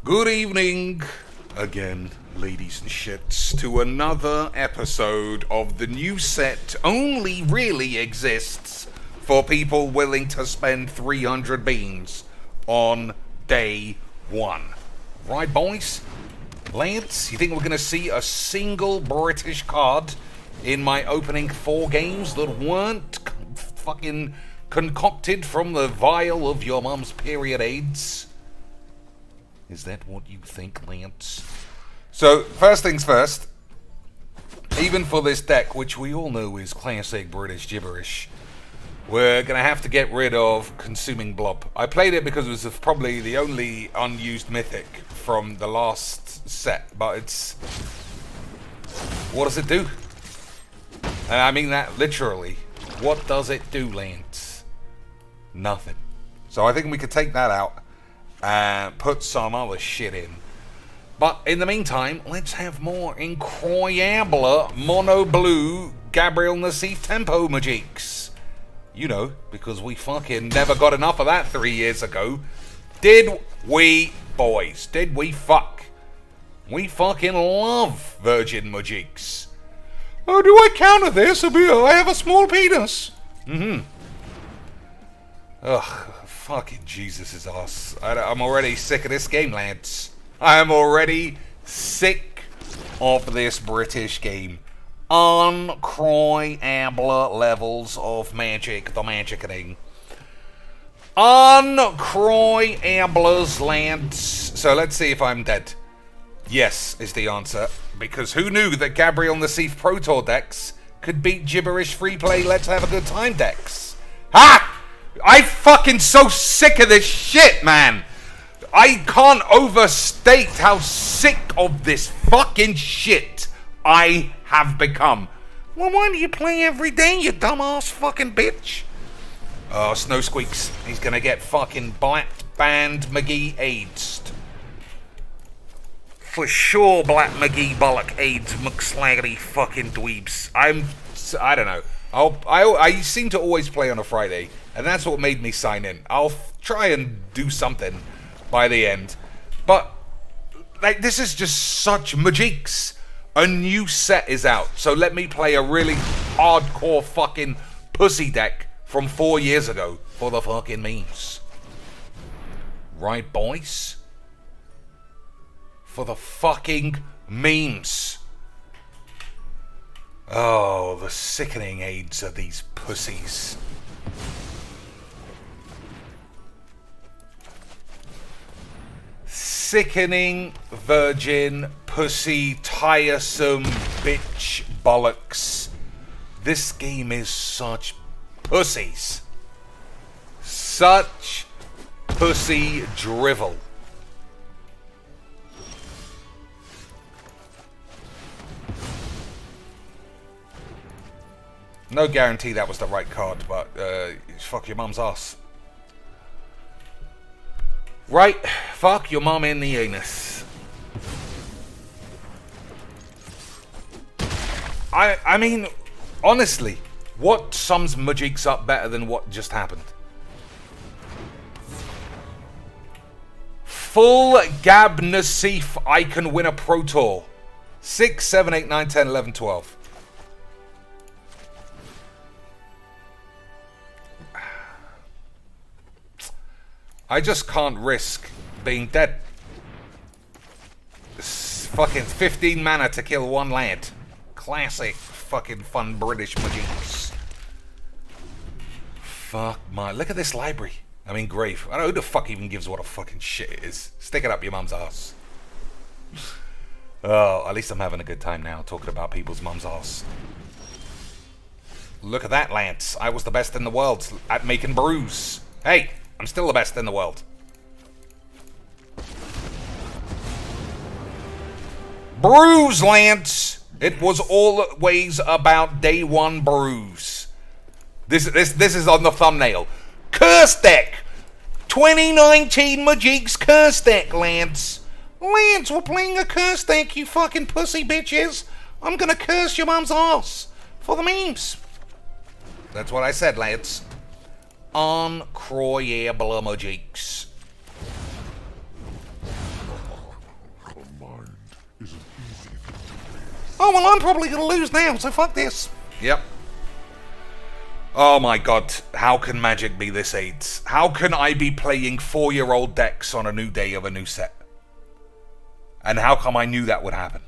Good evening again, ladies and shits, to another episode of the new set only really exists for people willing to spend 300 beans on day one. Right, boys? Lance, you think we're going to see a single British card in my opening 4 games that weren't fucking concocted from the vial of your mum's period aids? Is that what you think, Lance? So, first things first, even for this deck, which we all know is classic British gibberish, we're going to have to get rid of Consuming Blob. I played it because it was probably the only unused mythic from the last set, but it's... what does it do? And I mean that literally. What does it do, Lance? Nothing. So I think we could take that out and put some other shit in. But in the meantime, let's have more incroyable mono blue Gabriel Nassif tempo magiques. You know, because we fucking never got enough of that 3 years ago. Did we, boys? Did we fuck? We fucking love virgin magiques. Oh, do I counter this? I have a small penis. Ugh. Fucking Jesus' ass. I'm already sick of this game, lads. I am already sick of this British game. Uncroyable levels of magic, the magicking. Uncroyables, lads. So let's see if I'm dead. Yes, is the answer. Because who knew that Gabriel Nassif Pro Tour decks could beat gibberish free play let's have a good time decks? Ha! I'm fucking so sick of this shit, man. I can't overstate how sick of this fucking shit I have become. Well, why do you play every day, you dumbass fucking bitch? Oh, Snow Squeaks. He's gonna get fucking Black Band McGee AIDS. For sure, Black McGee Bollock AIDS McSlaggery fucking dweebs. I don't know. I seem to always play on a Friday, and that's what made me sign in. I'll try and do something by the end. But, like, this is just such magiques. A new set is out, so let me play a really hardcore fucking pussy deck from 4 years ago for the fucking memes. Right, boys? For the fucking memes. Oh, the sickening aids of these pussies. Sickening, virgin, pussy, tiresome, bitch, bollocks. This game is such pussies. Such pussy drivel. No guarantee that was the right card, but fuck your mum's ass. Right, fuck your mum in the anus. I mean, honestly, what sums magiques up better than what just happened? Full Gab Nassif, I can win a Pro Tour. 6, 7, 8, 9, 10, 11, 12. I just can't risk being dead. It's fucking 15 mana to kill 1 land. Classic fucking fun British magiques. Fuck my... Look at this library. I mean, grave. I don't know who the fuck even gives what a fucking shit it is. Stick it up your mum's ass. Oh, at least I'm having a good time now talking about people's mum's ass. Look at that, Lance. I was the best in the world at making brews. Hey! I'm still the best in the world. Brews, Lance! It was always about day one brews. This is on the thumbnail. Curse deck! 2019 Magique's curse deck, Lance. Lance, we're playing a curse deck, you fucking pussy bitches. I'm gonna curse your mum's ass. For the memes. That's what I said, Lance. Uncroyable magiques. Oh, well, I'm probably going to lose now, so fuck this. Yep. Oh my god, how can Magic be this AIDS? How can I be playing 4-year-old decks on a new day of a new set? And how come I knew that would happen?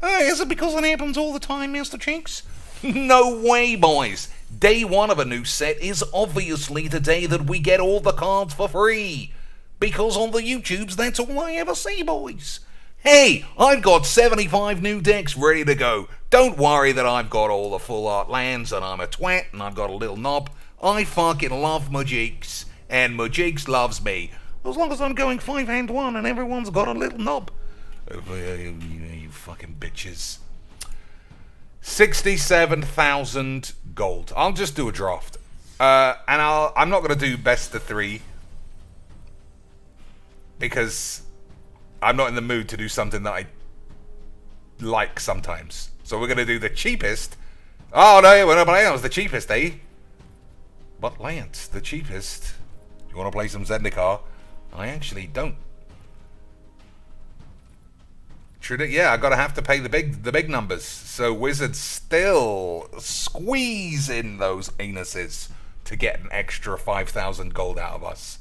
Is it because it happens all the time, Mr. Cheeks? No way, boys. Day 1 of a new set is obviously the day that we get all the cards for free. Because on the YouTubes, that's all I ever see, boys. Hey, I've got 75 new decks ready to go. Don't worry that I've got all the full art lands and I'm a twat and I've got a little knob. I fucking love Majiks, and Majiks loves me. As long as I'm going 5-1 and everyone's got a little knob. You fucking bitches. 67,000 gold. I'll just do a draft. And I'm not going to do best of 3. Because I'm not in the mood to do something that I like sometimes. So we're going to do the cheapest. Oh, no, we're not playing. It was the cheapest, eh? But Lance, the cheapest. You want to play some Zendikar? I actually don't. Yeah, I gotta have to pay the big numbers. So Wizards still squeeze in those anuses to get an extra 5,000 gold out of us.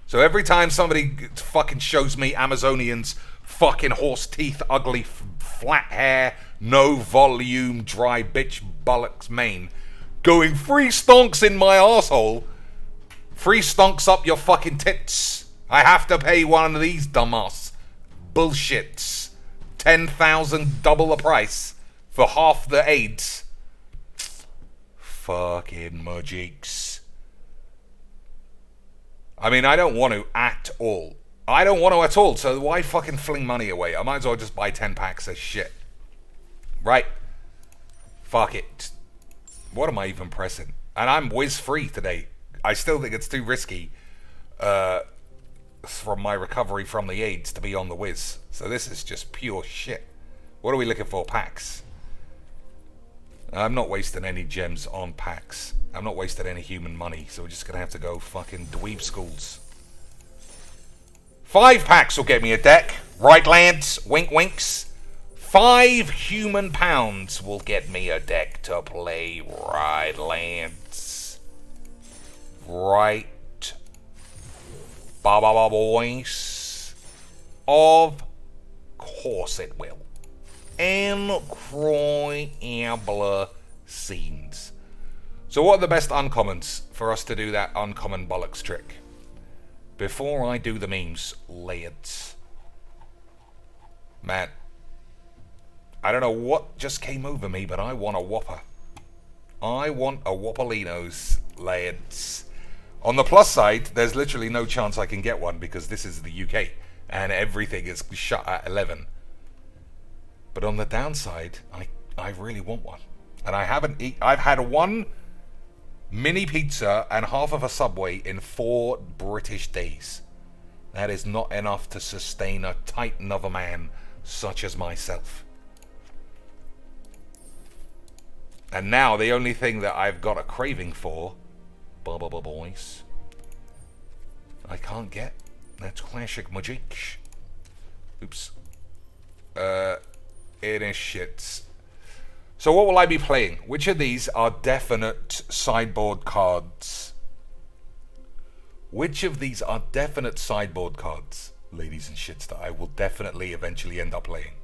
So every time somebody fucking shows me Amazonians, fucking horse teeth, ugly, flat hair, no volume, dry bitch bollocks mane, going free stonks in my arsehole, free stonks up your fucking tits, I have to pay one of these dumbass bullshits. 10,000 double the price for half the AIDS. Fucking Majiks. I mean, I don't want to at all. I don't want to at all, so why fucking fling money away? I might as well just buy 10 packs of shit. Right? Fuck it. What am I even pressing? And I'm whiz free today. I still think it's too risky from my recovery from the AIDS to be on the whiz. So this is just pure shit. What are we looking for? Packs. I'm not wasting any gems on packs. I'm not wasting any human money, so we're just gonna have to go fucking dweeb schools. 5 packs will get me a deck. Right, lads? Wink winks. 5 human pounds will get me a deck to play. Right, lads? Right. Ba boys. Of course it will. Incroyable scenes. So what are the best uncommons for us to do that uncommon bollocks trick? Before I do the memes, lads. Man, I don't know what just came over me, but I want a Whopper. I want a Whoppalinos, lads. On the plus side, there's literally no chance I can get one because this is the UK and everything is shut at 11. But on the downside, I really want one. And I've had one mini pizza and half of a Subway in 4 British days. That is not enough to sustain a titan of a man such as myself. And now the only thing that I've got a craving for, boys, I can't get. That's classic Magic. Oops. It is shit. So what will I be playing? Which of these are definite sideboard cards? Which of these are definite sideboard cards, ladies and shits, that I will definitely eventually end up playing?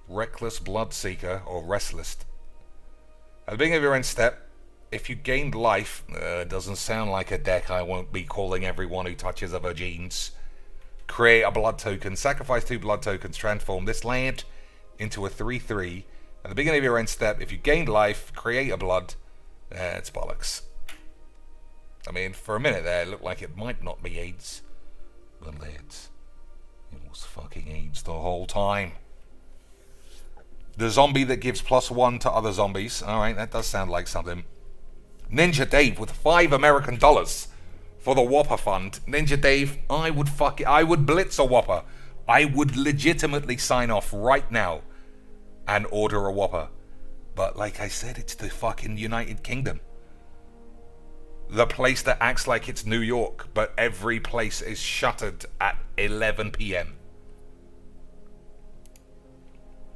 Reckless Bloodseeker or Restless. At the beginning of your end step, if you gained life, doesn't sound like a deck I won't be calling everyone who touches of her jeans. Create a blood token, sacrifice 2 blood tokens, transform this land into a 3/3. At the beginning of your end step, if you gained life, create a blood. It's bollocks. I mean, for a minute there, it looked like it might not be AIDS. But lads, it was fucking AIDS the whole time. The zombie that gives +1 to other zombies. Alright, that does sound like something. Ninja Dave with $5 American for the Whopper Fund. Ninja Dave, I would blitz a Whopper. I would legitimately sign off right now and order a Whopper. But like I said, it's the fucking United Kingdom. The place that acts like it's New York, but every place is shuttered at 11 p.m.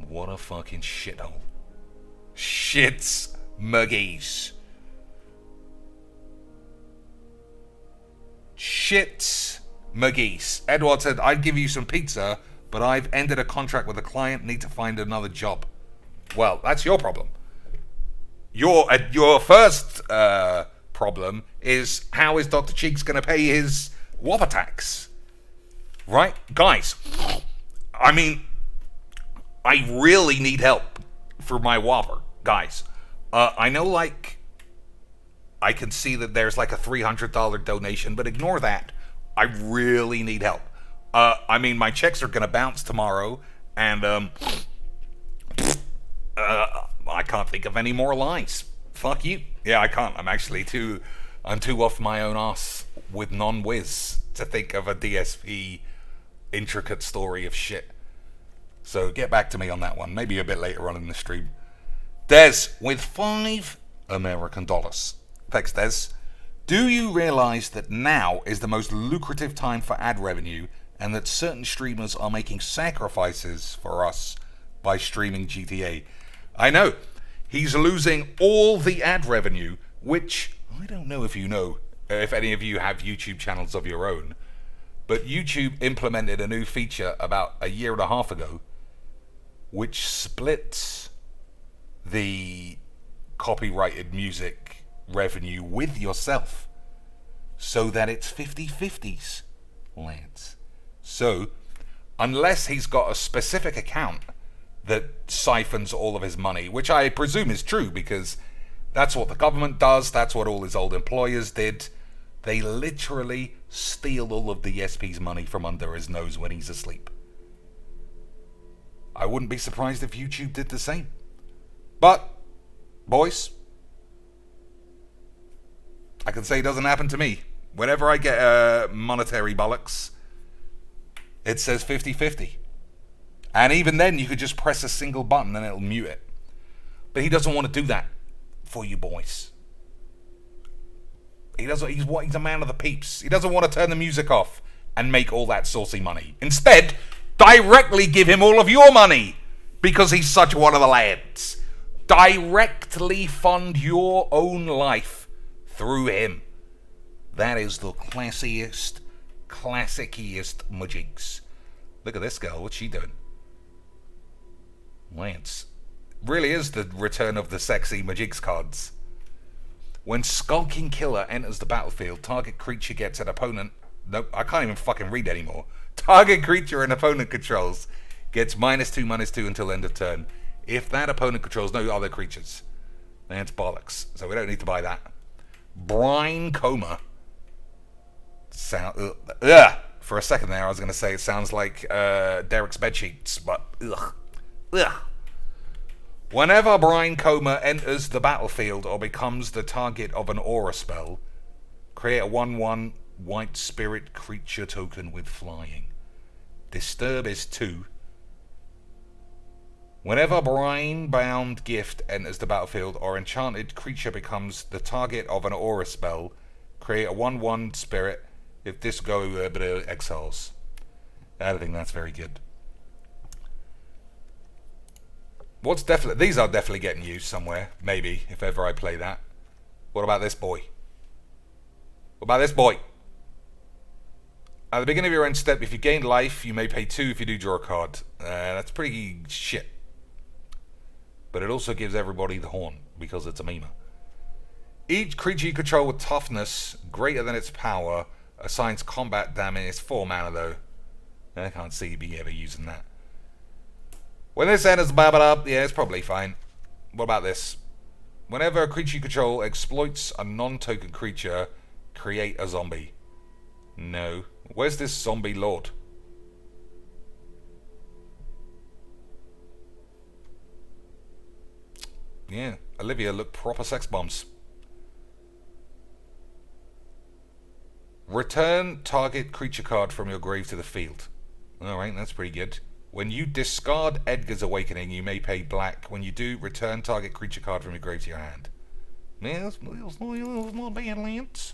What a fucking shithole. Shits muggies. Shits McGeese. Edward said, I'd give you some pizza, but I've ended a contract with a client, need to find another job. Well, that's your problem. Your first problem is, how is Dr. Cheeks going to pay his Whopper tax? Right? Guys, I mean, I really need help for my Whopper. Guys, I know, like, I can see that there's like a $300 donation, but ignore that. I really need help. I mean, my checks are going to bounce tomorrow, and I can't think of any more lies. Fuck you. Yeah, I can't. I'm too off my own ass with non-whiz to think of a DSP intricate story of shit. So get back to me on that one. Maybe a bit later on in the stream. Des, with $5 American. Thanks, Des. Do you realize that now is the most lucrative time for ad revenue, and that certain streamers are making sacrifices for us by streaming GTA? I know. He's losing all the ad revenue, which I don't know if you know, if any of you have YouTube channels of your own, but YouTube implemented a new feature about a year and a half ago, which splits the copyrighted music revenue with yourself, so that it's 50-50s, Lance. So, unless he's got a specific account that siphons all of his money, which I presume is true, because that's what the government does, that's what all his old employers did. They literally steal all of the SP's money from under his nose when he's asleep. I wouldn't be surprised if YouTube did the same. But, boys, I can say it doesn't happen to me. Whenever I get monetary bollocks, it says 50-50. And even then, you could just press a single button and it'll mute it. But he doesn't want to do that for you boys. He's a man of the peeps. He doesn't want to turn the music off and make all that saucy money. Instead, directly give him all of your money, because he's such one of the lads. Directly fund your own life through him. That is the classiest, classiciest majigs. Look at this girl. What's she doing? Lance. Really is the return of the sexy majigs cards. When Skulking Killer enters the battlefield, target creature gets an opponent... Nope, I can't even fucking read anymore. Target creature an opponent controls gets -2/-2 until end of turn. If that opponent controls no other creatures, then it's bollocks. So we don't need to buy that. Brine Coma. For a second there, I was going to say it sounds like Derek's bedsheets, but ugh. Whenever Brine Coma enters the battlefield or becomes the target of an aura spell, create a 1/1 white spirit creature token with flying. Disturb is 2. Whenever Brine-bound gift enters the battlefield or enchanted creature becomes the target of an aura spell, create a 1/1 spirit. If this go exiles. I don't think that's very good. These are definitely getting used somewhere, maybe, if ever I play that. What about this boy? What about this boy? At the beginning of your end step, if you gain life, you may pay 2 if you do draw a card. That's pretty shit. But it also gives everybody the horn, because it's a meme. Each creature you control with toughness greater than its power assigns combat damage. It's 4 mana though. I can't see me ever using that. When this enters up, yeah, it's probably fine. What about this? Whenever a creature you control exploits a non-token creature, create a zombie. No. Where's this zombie lord? Yeah, Olivia looked proper sex bombs. Return target creature card from your grave to the field. Alright, that's pretty good. When you discard Edgar's Awakening, you may pay black. When you do, return target creature card from your grave to your hand. Yeah, it's not bad, Lance.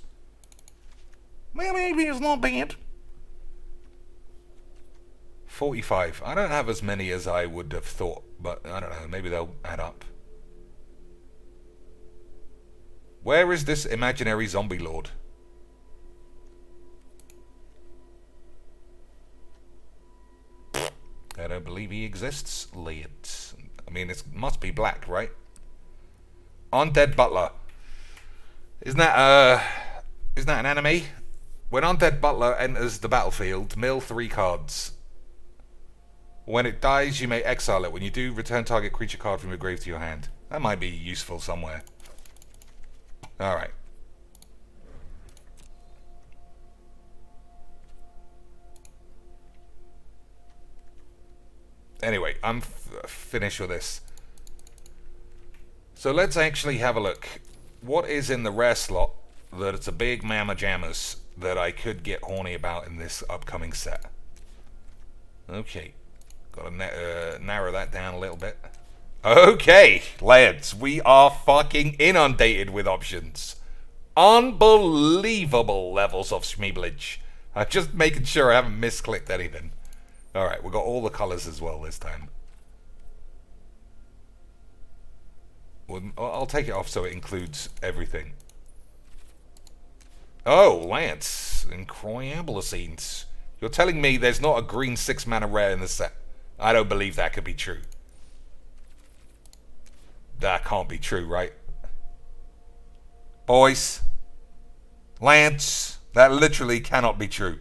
Well, maybe it's not bad. 45. I don't have as many as I would have thought, but I don't know. Maybe they'll add up. Where is this imaginary zombie lord? I don't believe he exists. Leads. I mean, it must be black, right? Undead Butler. Isn't that an anime? When Undead Butler enters the battlefield, mill 3 cards. When it dies, you may exile it. When you do, return target creature card from your grave to your hand. That might be useful somewhere. Alright. Anyway, I'm finished with this. So let's actually have a look. What is in the rare slot that it's a big mamma jammers that I could get horny about in this upcoming set? Okay. Gotta narrow that down a little bit. Okay, lads, we are fucking inundated with options. Unbelievable levels of schmeeblage. I'm just making sure I haven't misclicked anything. Alright, we've got all the colours as well this time. I'll take it off so it includes everything. Oh, Lance. Incroyable scenes. You're telling me there's not a green 6-mana rare in the set? I don't believe that could be true. That can't be true, right? Boys. Lance. That literally cannot be true.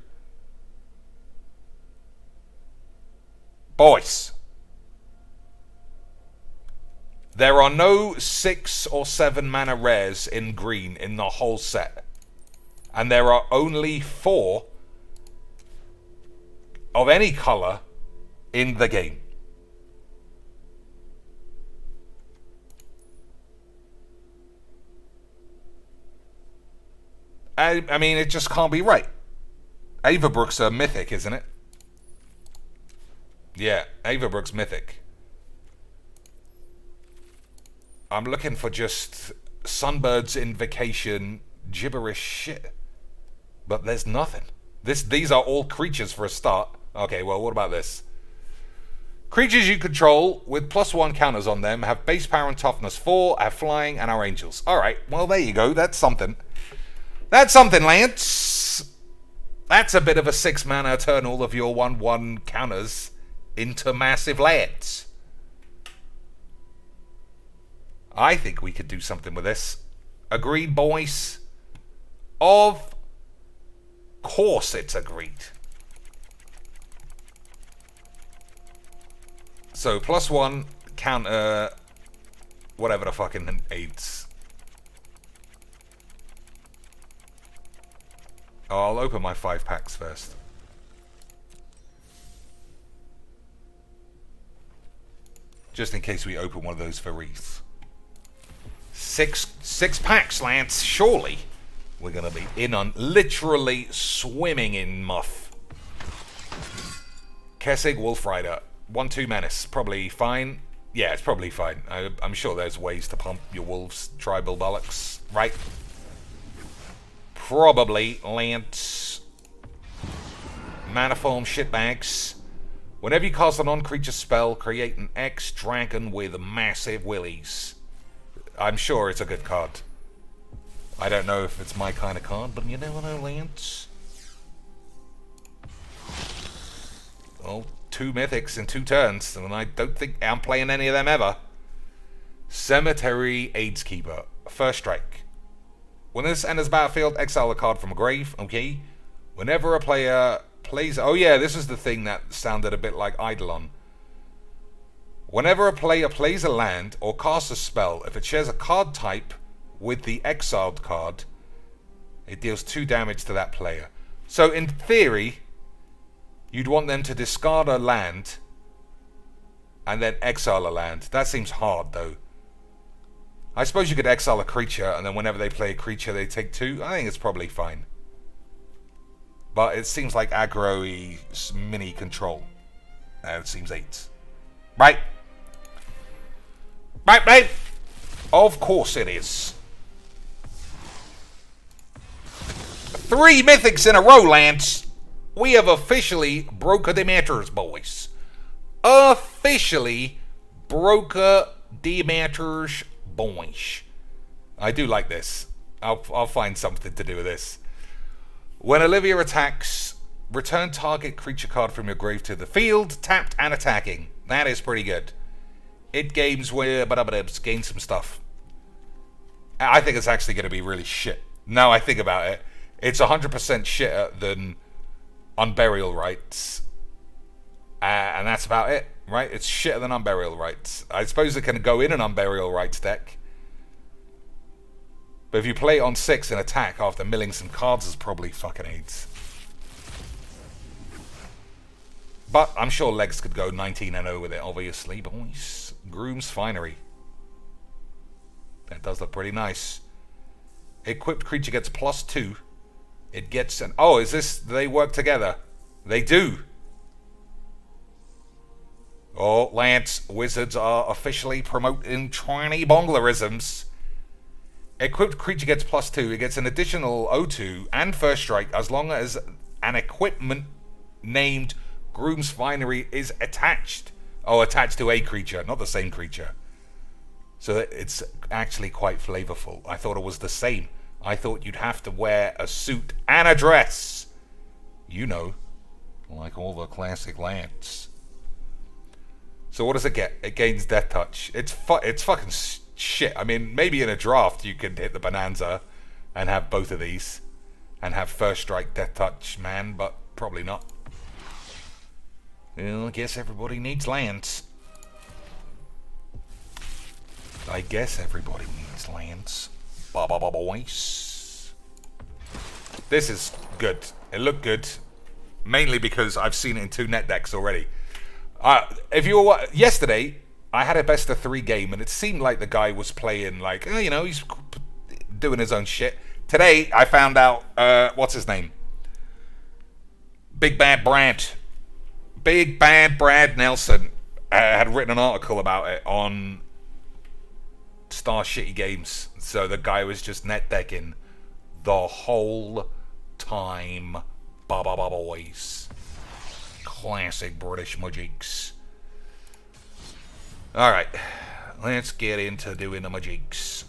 Boys. There are no 6 or 7 mana rares in green in the whole set. And there are only 4 of any colour in the game. I mean, it just can't be right. Avabrook's a mythic, isn't it? Yeah, Avabrook's mythic. I'm looking for just Sunbird's Invocation gibberish shit. But there's nothing. These are all creatures for a start. Okay, well, what about this? Creatures you control with +1 counters on them have base power and toughness 4, have flying, and are angels. Alright, well, there you go. That's something. That's something, Lance. That's a bit of a 6-mana turn all of your 1/1 counters into massive lands. I think we could do something with this. Agreed, boys? Of course it's agreed. So, +1, counter, whatever the fucking aids. I'll open my 5 packs first. Just in case we open one of those for Reese. Six packs, Lance. Surely we're gonna be in on literally swimming in muff. Kessig, Wolf Rider, 1/2 menace. Probably fine. Yeah, it's probably fine. I'm sure there's ways to pump your wolves, tribal bollocks, right? Probably, Lance. Maniform shitbags. Whenever you cast a non-creature spell, create an X-Dragon with massive willies. I'm sure it's a good card. I don't know if it's my kind of card, but you never know, Lance. Well, 2 mythics in 2 turns, and I don't think I'm playing any of them ever. Cemetery Aidskeeper. First strike. When this enters battlefield, exile a card from a grave. Okay. Whenever a player plays... Oh yeah, this is the thing that sounded a bit like Eidolon. Whenever a player plays a land or casts a spell, if it shares a card type with the exiled card, it deals 2 damage to that player. So in theory, you'd want them to discard a land and then exile a land. That seems hard though. I suppose you could exile a creature and then whenever they play a creature they take 2. I think it's probably fine. But it seems like aggro-y mini control. And it seems 8. Right. Right, mate. Of course it is. 3 mythics in a row, Lance. We have officially broken the matters, boys. Officially broken the matters, boys. I do like this. I'll find something to do with this. When Olivia attacks, return target creature card from your grave to the field, tapped and attacking. That is pretty good. It gains some stuff. I think it's actually going to be really shit. Now I think about it, it's 100% shitter than Unburial Rites. And that's about it, right? It's shitter than Unburial Rites. I suppose it can go in an Unburial Rites deck. But if you play it on 6 and attack after milling some cards, it's probably fucking AIDS. But I'm sure Legs could go 19-0 with it, obviously, boys. Groom's Finery. That does look pretty nice. Equipped creature gets +2. It gets an... Oh, is this... Do they work together? They do. Oh, Lance, wizards are officially promoting tranny bonglerisms. Equipped creature gets +2. It gets an additional O2 and first strike as long as an equipment named Groom's Finery is attached. Oh, attached to a creature, not the same creature. So it's actually quite flavorful. I thought it was the same. I thought you'd have to wear a suit and a dress. You know, like all the classic lands. So what does it get? It gains Death Touch. It's fucking shit. I mean, maybe in a draft you can hit the bonanza and have both of these and have first strike, Death Touch, man, but probably not. Well, I guess everybody needs lands. I guess everybody needs lands. Boys. This is good. It looked good. Mainly because I've seen it in 2 net decks already. If you were... Yesterday, I had a best of 3 game, and it seemed like the guy was playing like, you know, he's doing his own shit. Today, I found out, what's his name? Big Bad Brad Nelson had written an article about it on Star Shitty Games. So the guy was just net decking the whole time. Boys. Classic British magics. Alright. Let's get into doing the magics.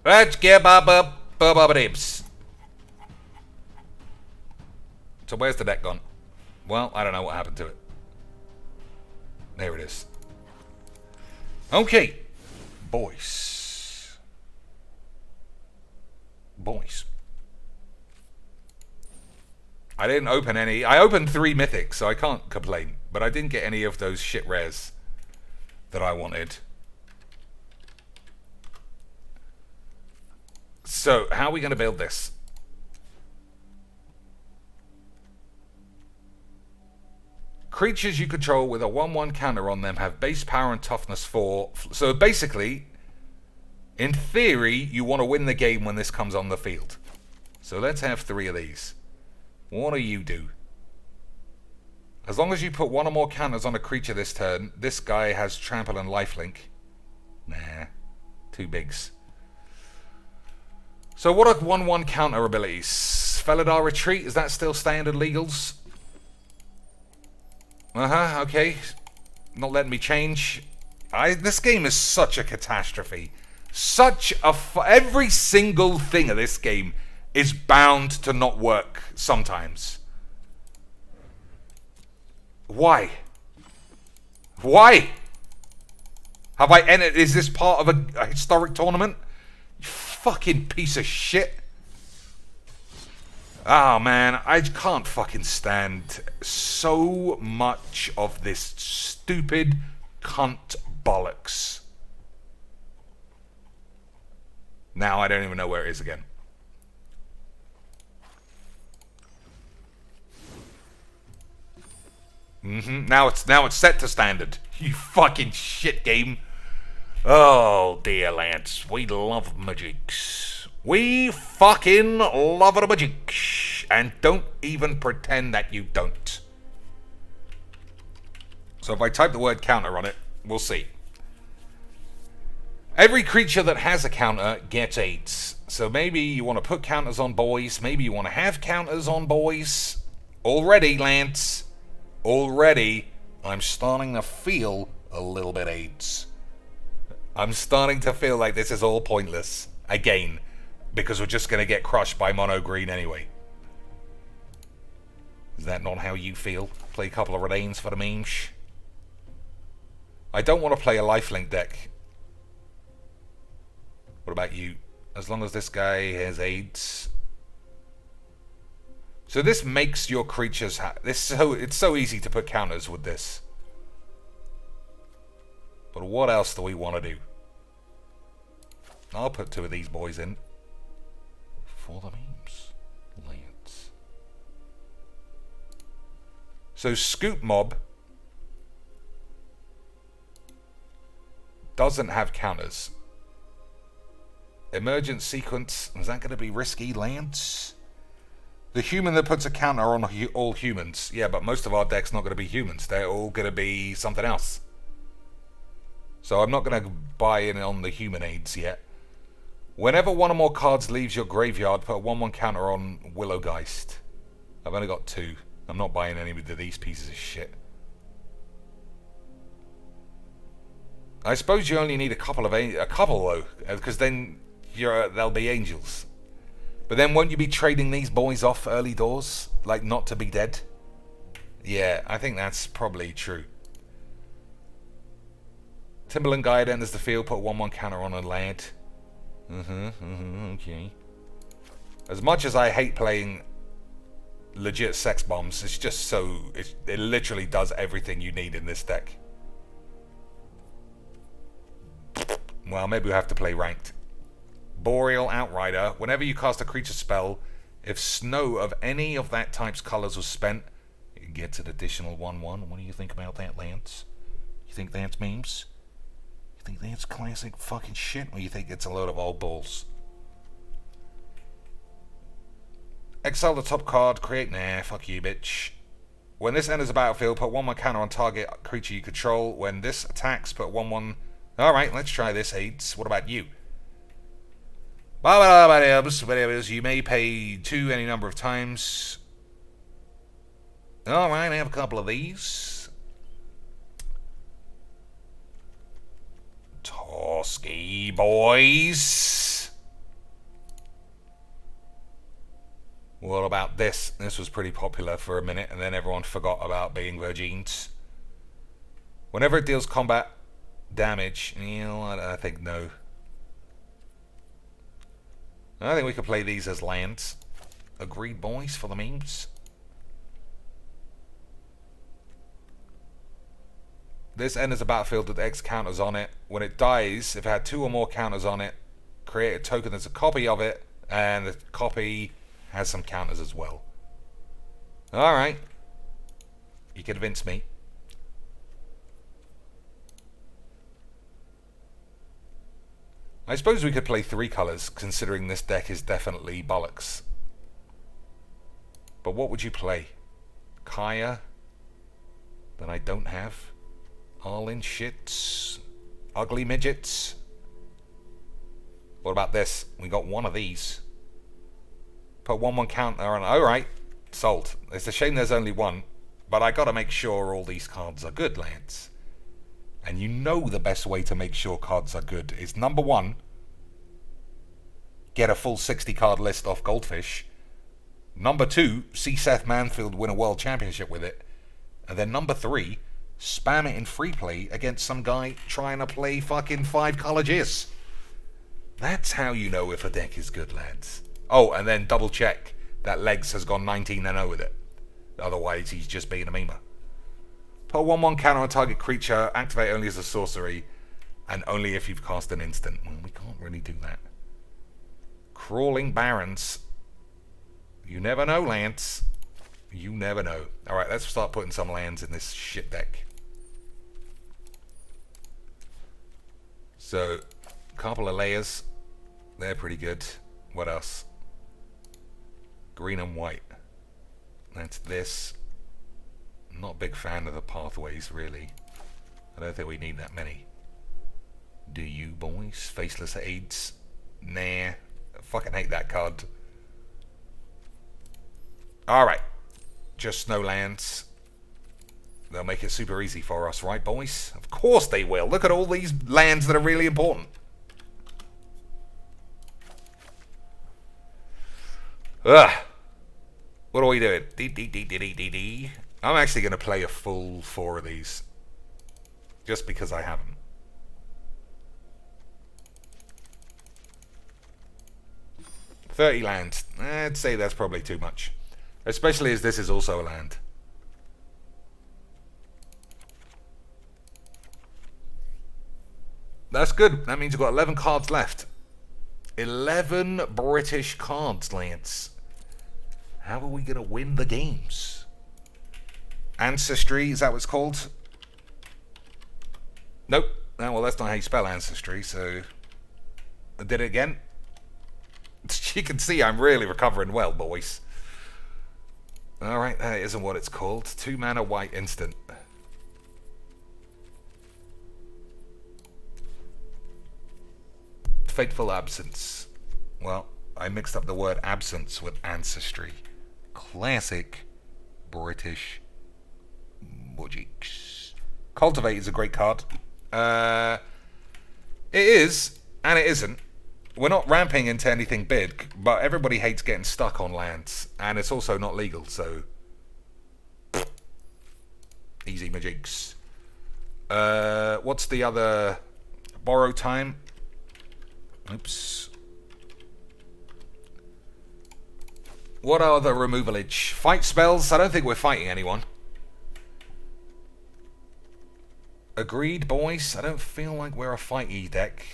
Let's get dibs. So where's the deck gone? Well, I don't know what happened to it. There it is. Okay. Boys. I didn't open any. I opened 3 mythics, so I can't complain. But I didn't get any of those shit rares that I wanted. So, how are we going to build this? Creatures you control with a 1/1 counter on them have base power and toughness 4. So basically, in theory, you want to win the game when this comes on the field. So let's have 3 of these. What do you do? As long as you put 1 or more counters on a creature this turn, this guy has trample and lifelink. Nah, 2 bigs. So what are 1/1 counter abilities? Felidar Retreat, is that still standard legals? Okay. Not letting me change. This game is such a catastrophe. Every single thing of this game is bound to not work sometimes. Why? Have I entered? Is this part of a historic tournament? You fucking piece of shit. Oh man, I can't fucking stand so much of this stupid cunt bollocks. Now I don't even know where it is again. Now it's set to standard. You fucking shit game. Oh dear lads, we love magics. We fucking love a magic. And don't even pretend that you don't. So if I type the word counter on it, we'll see. Every creature that has a counter gets 8s. So maybe you want to put counters on boys. Maybe you want to have counters on boys. Already, Lance. Already, I'm starting to feel a little bit AIDS. I'm starting to feel like this is all pointless. Again. Because we're just going to get crushed by mono green anyway. Is that not how you feel? Play a couple of Redanes for the memes. I don't want to play a lifelink deck. What about you? As long as this guy has AIDS. So this makes your creatures... it's so easy to put counters with this. But what else do we want to do? I'll put 2 of these boys in. For the memes. Lance. So Scoop Mob doesn't have counters. Emergent Sequence, is that going to be risky, Lance? The human that puts a counter on all humans. Yeah, but most of our deck's not going to be humans. They're all going to be something else. So I'm not going to buy in on the human aids yet. Whenever one or more cards leaves your graveyard, put a 1/1 counter on Willowgeist. I've only got 2. I'm not buying any of these pieces of shit. I suppose you only need a couple though, because then they'll be angels. But then won't you be trading these boys off early doors, like not to be dead? Yeah, I think that's probably true. Timberland Guide enters the field, put a 1/1 counter on a lad. Okay. As much as I hate playing legit sex bombs, it's just so... It literally does everything you need in this deck. Well, maybe we'll have to play ranked. Boreal Outrider. Whenever you cast a creature spell, if snow of any of that type's colors was spent, it gets an additional 1/1. What do you think about that, Lance? You think that's memes? You think that's classic fucking shit? Or you think it's a load of old balls? Exile the top card, create... Nah, fuck you, bitch. When this enters the battlefield, put 1/1 counter on target creature you control. When this attacks, put 1/1... Alright, let's try this, Aids. What about you? You may pay 2 any number of times. Alright, I have a couple of these. Toski boys. What about this? This was pretty popular for a minute, and then everyone forgot about being Virgins. Whenever it deals combat damage, I think no. I think we could play these as lands. Agreed, boys, for the memes. This enters a battlefield with X counters on it. When it dies, if it had 2 or more counters on it, create a token that's a copy of it, and the copy has some counters as well. Alright. You convinced me. I suppose we could play 3 colours, considering this deck is definitely bollocks. But what would you play? Kaya? That I don't have? Arlin shits? Ugly midgets? What about this? We got 1 of these. Put 1/1 counter on... Alright, sold. It's a shame there's only 1, but I gotta make sure all these cards are good, Lance. And you know the best way to make sure cards are good is number 1, get a full 60 card list off Goldfish. Number 2, see Seth Manfield win a world championship with it. And then number 3, spam it in free play against some guy trying to play fucking 5 colleges. That's how you know if a deck is good, lads. Oh, and then double check that Legs has gone 19-0 with it. Otherwise, he's just being a memer. Put a 1/1 counter on target creature, activate only as a sorcery, and only if you've cast an instant. Well, we can't really do that. Crawling Barrens. You never know, Lance. You never know. Alright, let's start putting some lands in this shit deck. So, a couple of layers. They're pretty good. What else? Green and white. That's this. Not a big fan of the pathways, really. I don't think we need that many. Do you, boys? Faceless Aids? Nah. I fucking hate that card. Alright. Just no lands. They'll make it super easy for us, right, boys? Of course they will. Look at all these lands that are really important. Ugh. What are we doing? I'm actually going to play a full 4 of these. Just because I have them. $30 lands. I'd say that's probably too much. Especially as this is also a land. That's good. That means we've got 11 cards left. 11 British cards, Lance. How are we going to win the games? Ancestry, is that what it's called? Nope. Oh, well, that's not how you spell ancestry, so... I did it again. You can see I'm really recovering well, boys. Alright, that isn't what it's called. 2 mana white instant. Fateful Absence. Well, I mixed up the word absence with ancestry. Classic British magics. Cultivate is a great card. It is, and it isn't. We're not ramping into anything big, but everybody hates getting stuck on lands, and it's also not legal, so... Easy magics. What's the other... Borrow time? Oops. What are the removalage? Fight spells? I don't think we're fighting anyone. Agreed, boys. I don't feel like we're a fighty deck.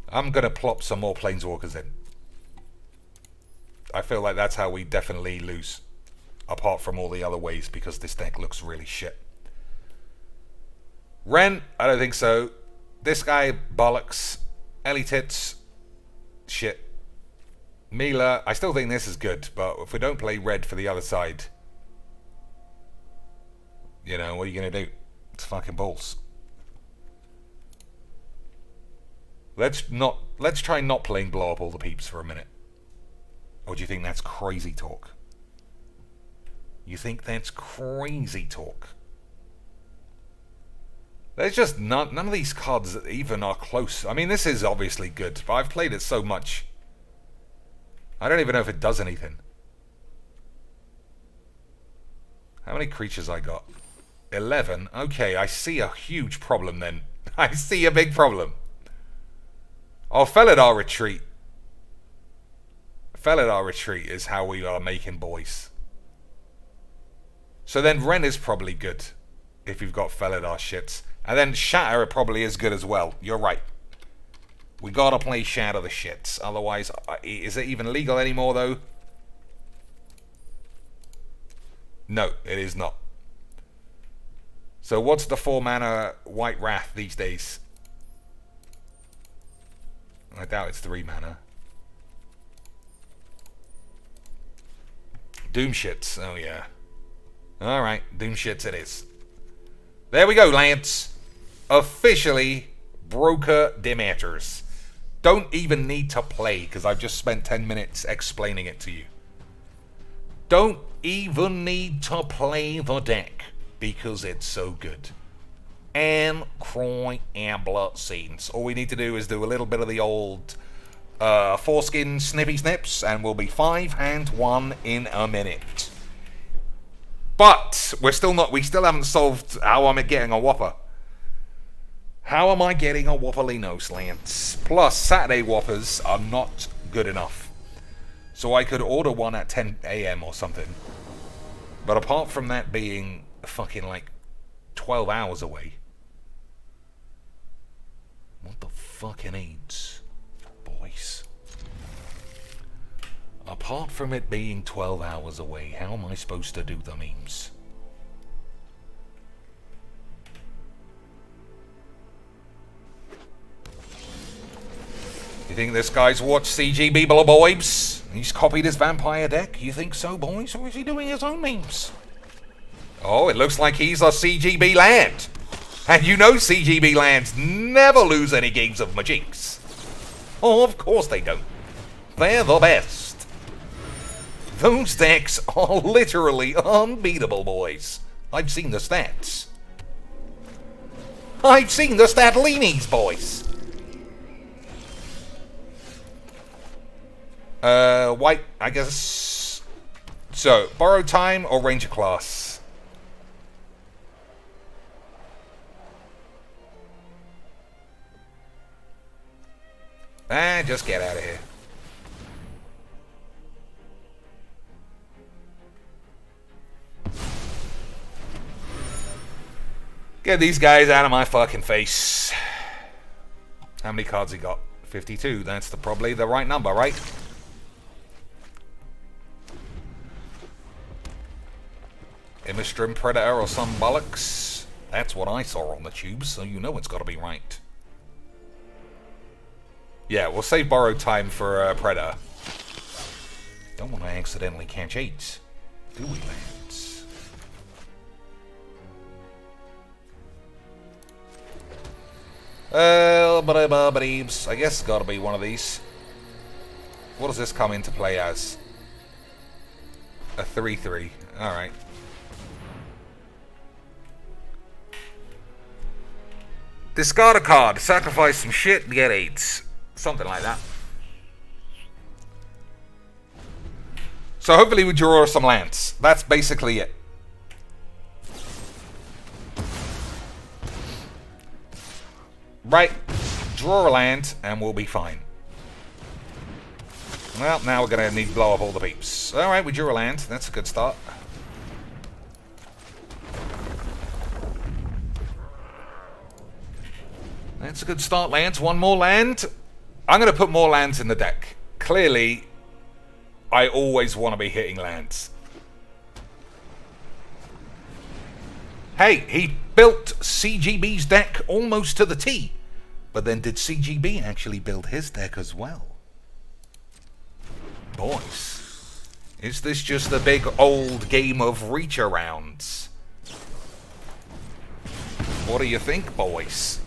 I'm going to plop some more Planeswalkers in. I feel like that's how we definitely lose. Apart from all the other ways, because this deck looks really shit. Ren? I don't think so. This guy, bollocks. Ellie Tits, shit. Mila, I still think this is good, but if we don't play red for the other side, you know, what are you going to do? It's fucking balls. Let's try not playing blow up all the peeps for a minute. Or do you think that's crazy talk? You think that's crazy talk? There's just none of these cards that even are close. I mean, this is obviously good, but I've played it so much. I don't even know if it does anything. How many creatures I got? 11. Okay, I see a huge problem then. I see a big problem. Oh, Felidar Retreat. Felidar Retreat is how we are making boys. So then Ren is probably good. If you've got Felidar shits. And then Shatter probably is good as well. You're right. We gotta play Shatter the shits. Otherwise, is it even legal anymore though? No, it is not. So what's the 4 mana White Wrath these days? I doubt it's 3 mana. Doom shits. Oh yeah. Alright, Doom shits it is. There we go, lads. Officially Broker Demeters. Don't even need to play, because I've just spent 10 minutes explaining it to you. Don't even need to play the deck, because it's so good. And cry and blood scenes. All we need to do is do a little bit of the old foreskin snippy snips, and we'll be 5-1 in a minute. But we still haven't solved how I'm getting a Whopper. How am I getting a Whopperlino slants? Plus, Saturday Whoppers are not good enough. So I could order one at 10 AM or something. But apart from that being fucking like 12 hours away. What the fucking AIDS, boys? Apart from it being 12 hours away, how am I supposed to do the memes? You think this guy's watched CGB boys? He's copied his vampire deck? You think so, boys? Or is he doing his own memes? Oh, it looks like he's a CGB land. And you know CGB lands never lose any games of Majinx. Oh, of course they don't. They're the best. Those decks are literally unbeatable, boys. I've seen the stats. I've seen the Statlinis, boys. White, I guess. So, borrow time or ranger class? Just get out of here. Get these guys out of my fucking face. How many cards he got? 52. That's probably the right number, right? Imistrim Predator or some bollocks. That's what I saw on the tubes, so you know it's got to be right. Yeah, we'll save borrowed time for Predator. Don't want to accidentally catch 8, do we, lads? I guess it's got to be one of these. What does this come into play as? A 3/3. Alright. Discard a card, sacrifice some shit, and get 8s. Something like that. So hopefully we draw some lands. That's basically it. Right. Draw a land, and we'll be fine. Well, now we're going to need to blow up all the peeps. Alright, we drew a land. That's a good start. That's a good start, lands. One more land. I'm going to put more lands in the deck. Clearly, I always want to be hitting lands. Hey, he built CGB's deck almost to the T. But then did CGB actually build his deck as well? Boys, is this just a big old game of reach-arounds? What do you think, boys?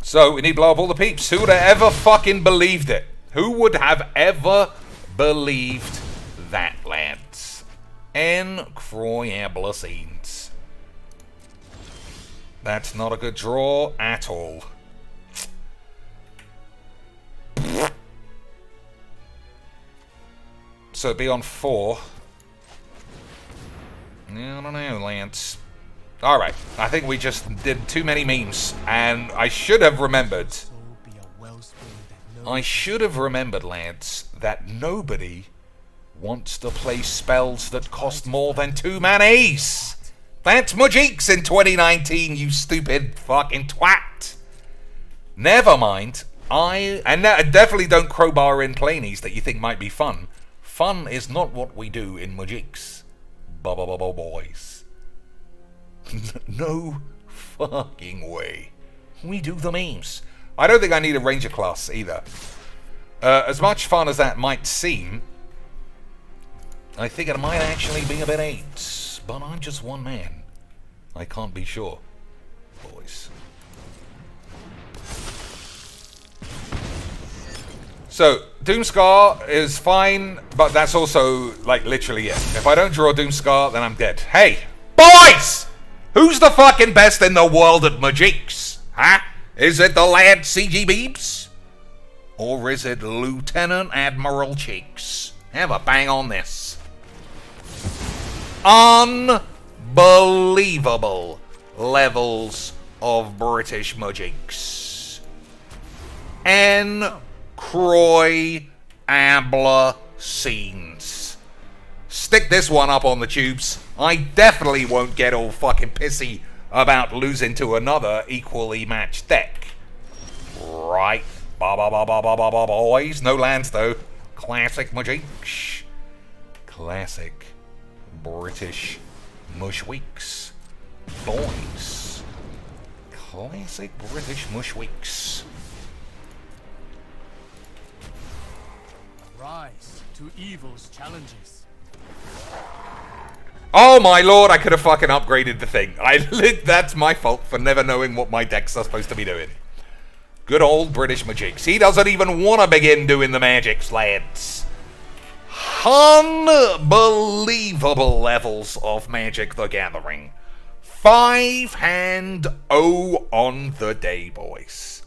So, we need to blow up all the peeps. Who would have ever fucking believed it? Who would have ever believed that, lads? Incroyable scenes. That's not a good draw at all. So it'd be on 4. I don't know, Lance. Alright, I think we just did too many memes, and I should have remembered. I should have remembered, lads, that nobody wants to play spells that cost more than 2 manas. That's Majinx in 2019, you stupid fucking twat. Never mind. Definitely don't crowbar in planies that you think might be fun. Fun is not what we do in Majinx. Boys. No fucking way. We do the memes. I don't think I need a ranger class either. As much fun as that might seem, I think it might actually be a bit 8. But I'm just one man. I can't be sure, boys. So, Doomscar is fine, but that's also, like, literally it. If I don't draw Doomscar, then I'm dead. Hey, boys! Who's the fucking best in the world at Majinx? Huh? Is it the lad CG Beebs? Or is it Lieutenant Admiral Cheeks? Have a bang on this. Unbelievable levels of British Majinx. Incroyable scenes. Stick this one up on the tubes. I definitely won't get all fucking pissy about losing to another equally matched deck. Right. Boys. No lands, though. Classic Majinx. Classic British Mushweeks. Boys. Classic British Mushweeks. Rise to evil's challenges. Oh my lord, I could have fucking upgraded the thing. That's my fault for never knowing what my decks are supposed to be doing. Good old British Magics. He doesn't even want to begin doing the magics, lads. Unbelievable levels of Magic the Gathering. 5-hand O on the day, boys.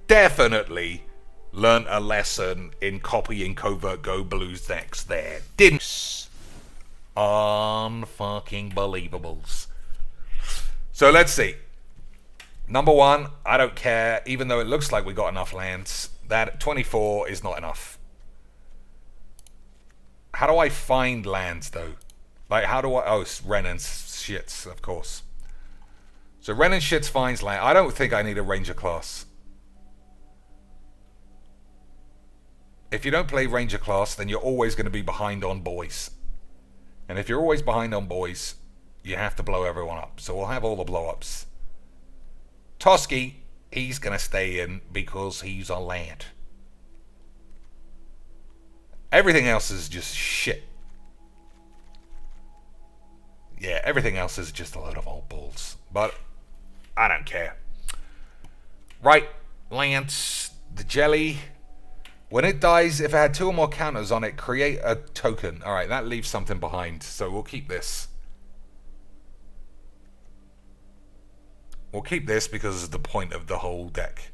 Definitely learnt a lesson in copying Covert Go Blues decks there. Didn't. Unfucking believables. So let's see. Number one, I don't care, even though it looks like we got enough lands. That 24 is not enough. How do I find lands, though? Like, how do I... Oh, it's Ren and Shits, of course. So Ren and Shits finds land. I don't think I need a Ranger class. If you don't play Ranger class, then you're always going to be behind on boys. And if you're always behind on boys, you have to blow everyone up. So we'll have all the blow-ups. Toski, he's going to stay in because he's a lad. Everything else is just shit. Yeah, everything else is just a load of old balls. But I don't care. Right, Lance, the jelly. When it dies, if it had 2 or more counters on it, create a token. Alright, that leaves something behind, so we'll keep this. We'll keep this because it's the point of the whole deck.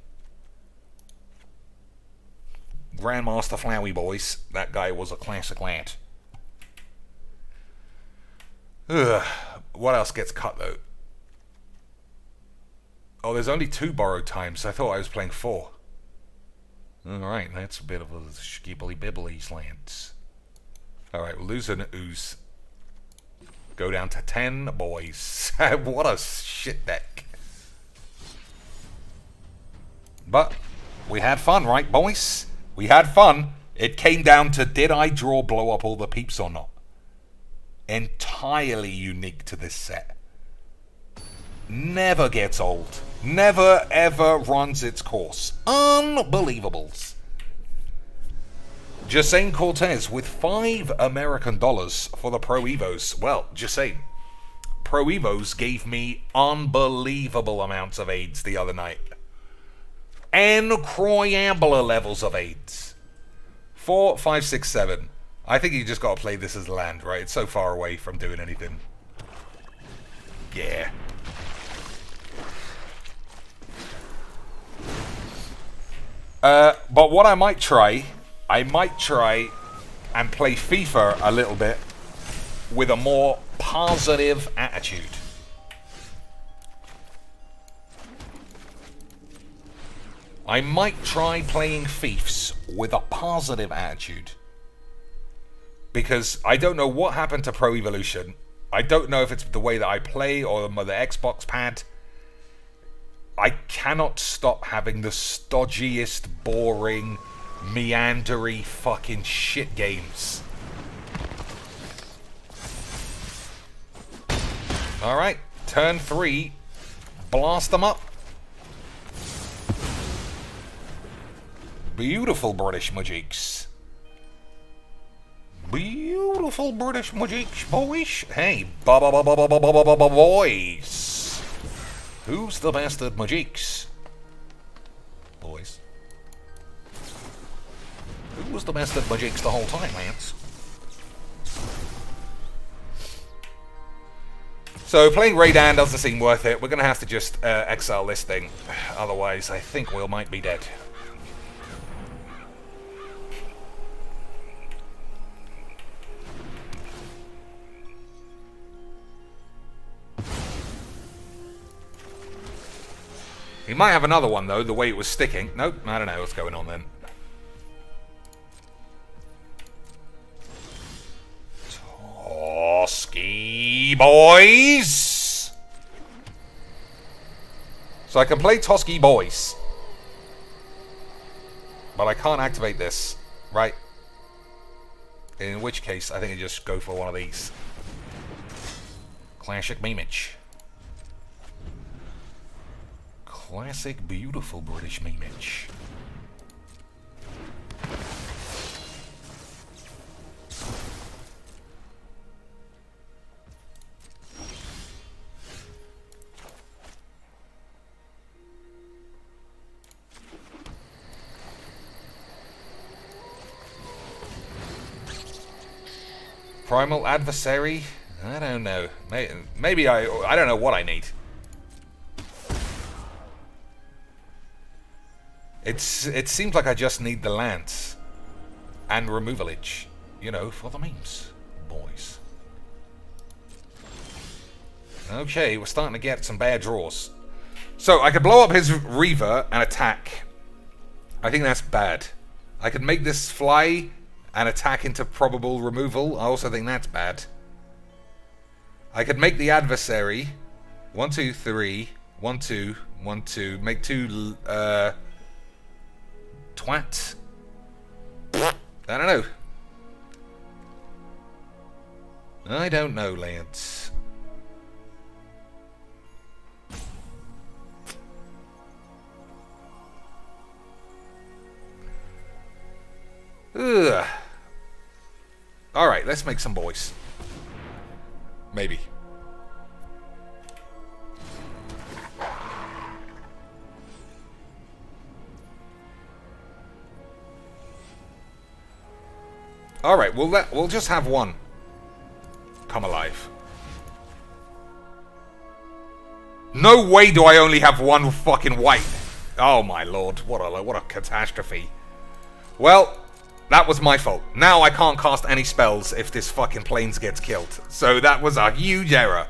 Grandmaster Flowey, boys. That guy was a classic lad. Ugh. What else gets cut, though? Oh, there's only 2 borrowed times. I thought I was playing 4. Alright, that's a bit of a skibbly-bibbly slants. Alright, we'll lose an ooze. Go down to 10 boys. What a shit deck. But we had fun, right, boys? We had fun. It came down to, did I draw blow up all the peeps or not? Entirely unique to this set. Never gets old. Never ever runs its course. Unbelievables. Jasain Cortez with $5 American for the Pro Evos. Well, Jasain, Pro Evos gave me unbelievable amounts of AIDS the other night. Incroyable levels of AIDS. 4, 5, 6, 7. I think you just got to play this as land, right? It's so far away from doing anything. Yeah. But what I might try and play FIFA a little bit with a more positive attitude. I might try playing Fiefs with a positive attitude. Because I don't know what happened to Pro Evolution. I don't know if it's the way that I play or the Xbox pad. I cannot stop having the stodgiest, boring, meandery fucking shit games. Alright, turn 3. Blast them up. Beautiful British Magics. Beautiful British Magics, boys. Hey, boys. Who's the best at Magics? Boys. Who was the best at Magics the whole time, Lance? So playing Raydan doesn't seem worth it. We're going to have to just exile this thing. Otherwise, I think we might be dead. He might have another one, though, the way it was sticking. Nope, I don't know what's going on then. Toski boys! So I can play Toski boys. But I can't activate this, right? In which case, I think I just go for one of these. Classic Mimich. Classic, beautiful British Mimich. Primal adversary? I don't know. Maybe I don't know what I need. It seems like I just need the lance and removalage, you know, for the memes, boys. Okay, we're starting to get some bad draws. So I could blow up his Reaver and attack. I think that's bad. I could make this fly and attack into probable removal. I also think that's bad. I could make the adversary 1, 2, 3, 1, 2, 1, 2. Make 2 twat. I don't know. I don't know, lads. Ugh. Alright, let's make some boys. Maybe. Alright, we'll just have one come alive. No way do I only have one fucking white. Oh my lord, what a catastrophe. Well, that was my fault. Now I can't cast any spells if this fucking planes gets killed. So that was a huge error.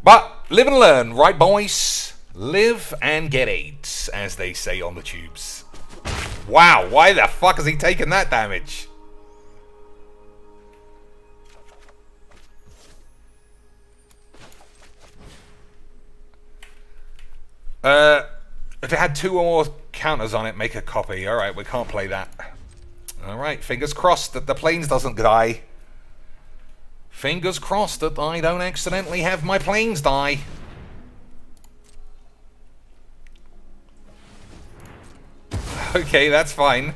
But live and learn, right boys? Live and get AIDS, as they say on the tubes. Wow, why the fuck has he taken that damage? If it had 2 or more counters on it, make a copy. Alright, we can't play that. Alright, fingers crossed that the planes doesn't die. Fingers crossed that I don't accidentally have my planes die. Okay, that's fine.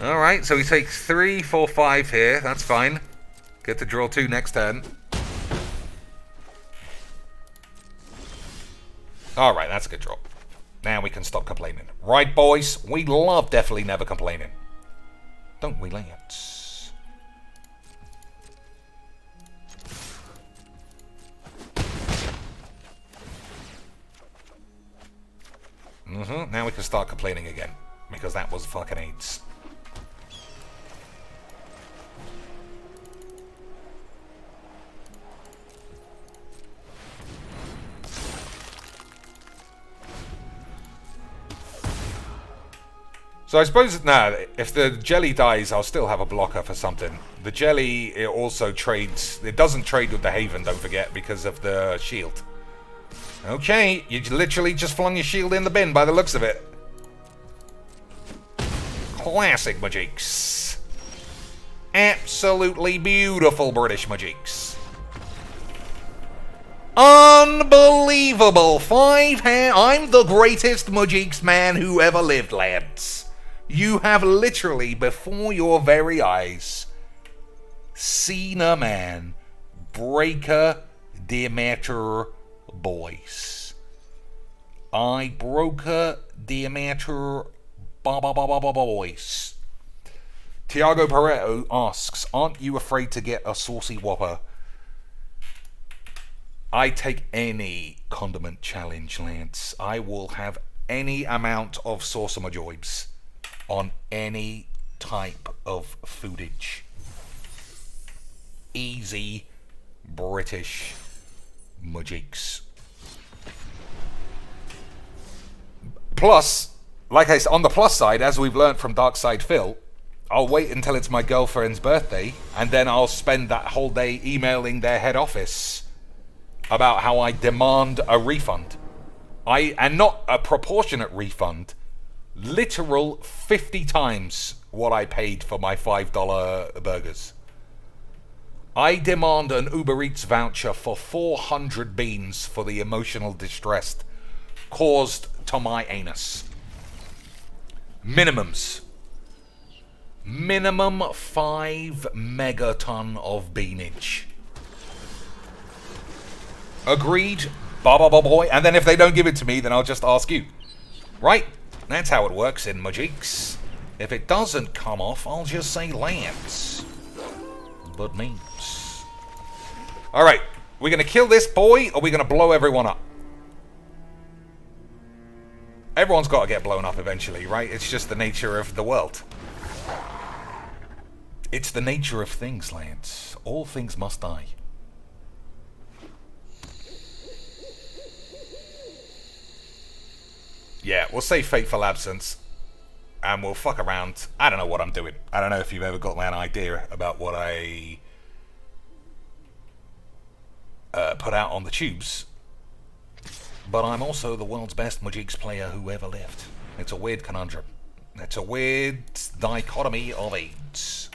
Alright, so he takes 3, 4, 5 here. That's fine. Get to draw 2 next turn. Alright, that's a good draw. Now we can stop complaining. Right, boys? We love definitely never complaining. Don't we, lads? Now we can start complaining again. Because that was fucking AIDS. So I suppose, if the jelly dies, I'll still have a blocker for something. The jelly, it also trades, it doesn't trade with the Haven, don't forget, because of the shield. Okay, you literally just flung your shield in the bin by the looks of it. Classic Majiks. Absolutely beautiful British Majiks. Unbelievable. 5 hand. I'm the greatest Majiks man who ever lived, lads. You have literally, before your very eyes, seen a man breaker diameter boys. I broker diameter boys. Tiago Pareto asks, aren't you afraid to get a saucy whopper? I take any condiment challenge, Lance. I will have any amount of sauce my joibs on any type of foodage. Easy British Majiks. Plus, like I said, on the plus side, as we've learned from Darkside Phil, I'll wait until it's my girlfriend's birthday, and then I'll spend that whole day emailing their head office about how I demand a refund. And not a proportionate refund, literal 50 times what I paid for my $5 burgers. I demand an Uber Eats voucher for 400 beans for the emotional distress caused to my anus. Minimums. Minimum 5 megaton of beanage. Agreed, ba boy. And then if they don't give it to me, then I'll just ask you. Right? That's how it works in Majix. If it doesn't come off, I'll just say Lance. But memes. Alright, we're gonna kill this boy, or we're gonna blow everyone up? Everyone's got to get blown up eventually, right? It's just the nature of the world. It's the nature of things, Lance. All things must die. Yeah, we'll say Fateful Absence. And we'll fuck around. I don't know what I'm doing. I don't know if you've ever got an idea about what I put out on the tubes. But I'm also the world's best Majix player who ever lived. It's a weird conundrum. It's a weird dichotomy of AIDS.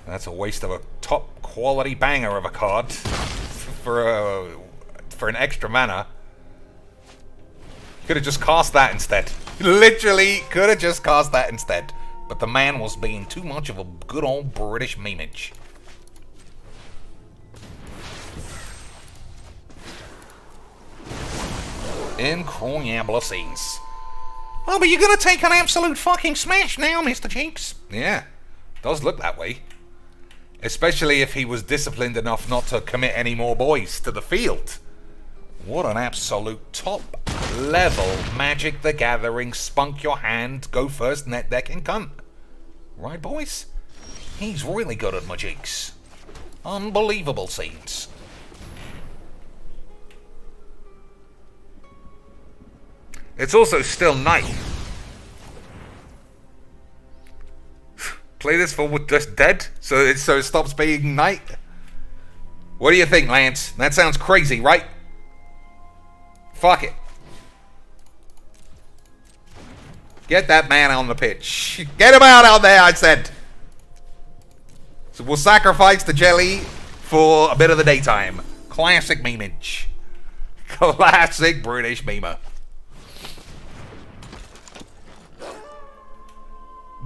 That's a waste of a top quality banger of a card for an extra mana. Could have just cast that instead. Literally could have just cast that instead. But the man was being too much of a good old British memeage. Incredible scenes. Oh, but you're gonna take an absolute fucking smash now, Mr. Cheeks. Yeah, does look that way. Especially if he was disciplined enough not to commit any more boys to the field. What an absolute top level Magic the Gathering, spunk your hand, go first, net deck and cunt. Right, boys? He's really good at Magics. Unbelievable scenes. It's also still night. Play this for just dead, so it stops being night. What do you think, Lance? That sounds crazy, right? Fuck it. Get that man on the pitch. Get him out there, I said. So we'll sacrifice the jelly for a bit of the daytime. Classic memeage. Classic British memer.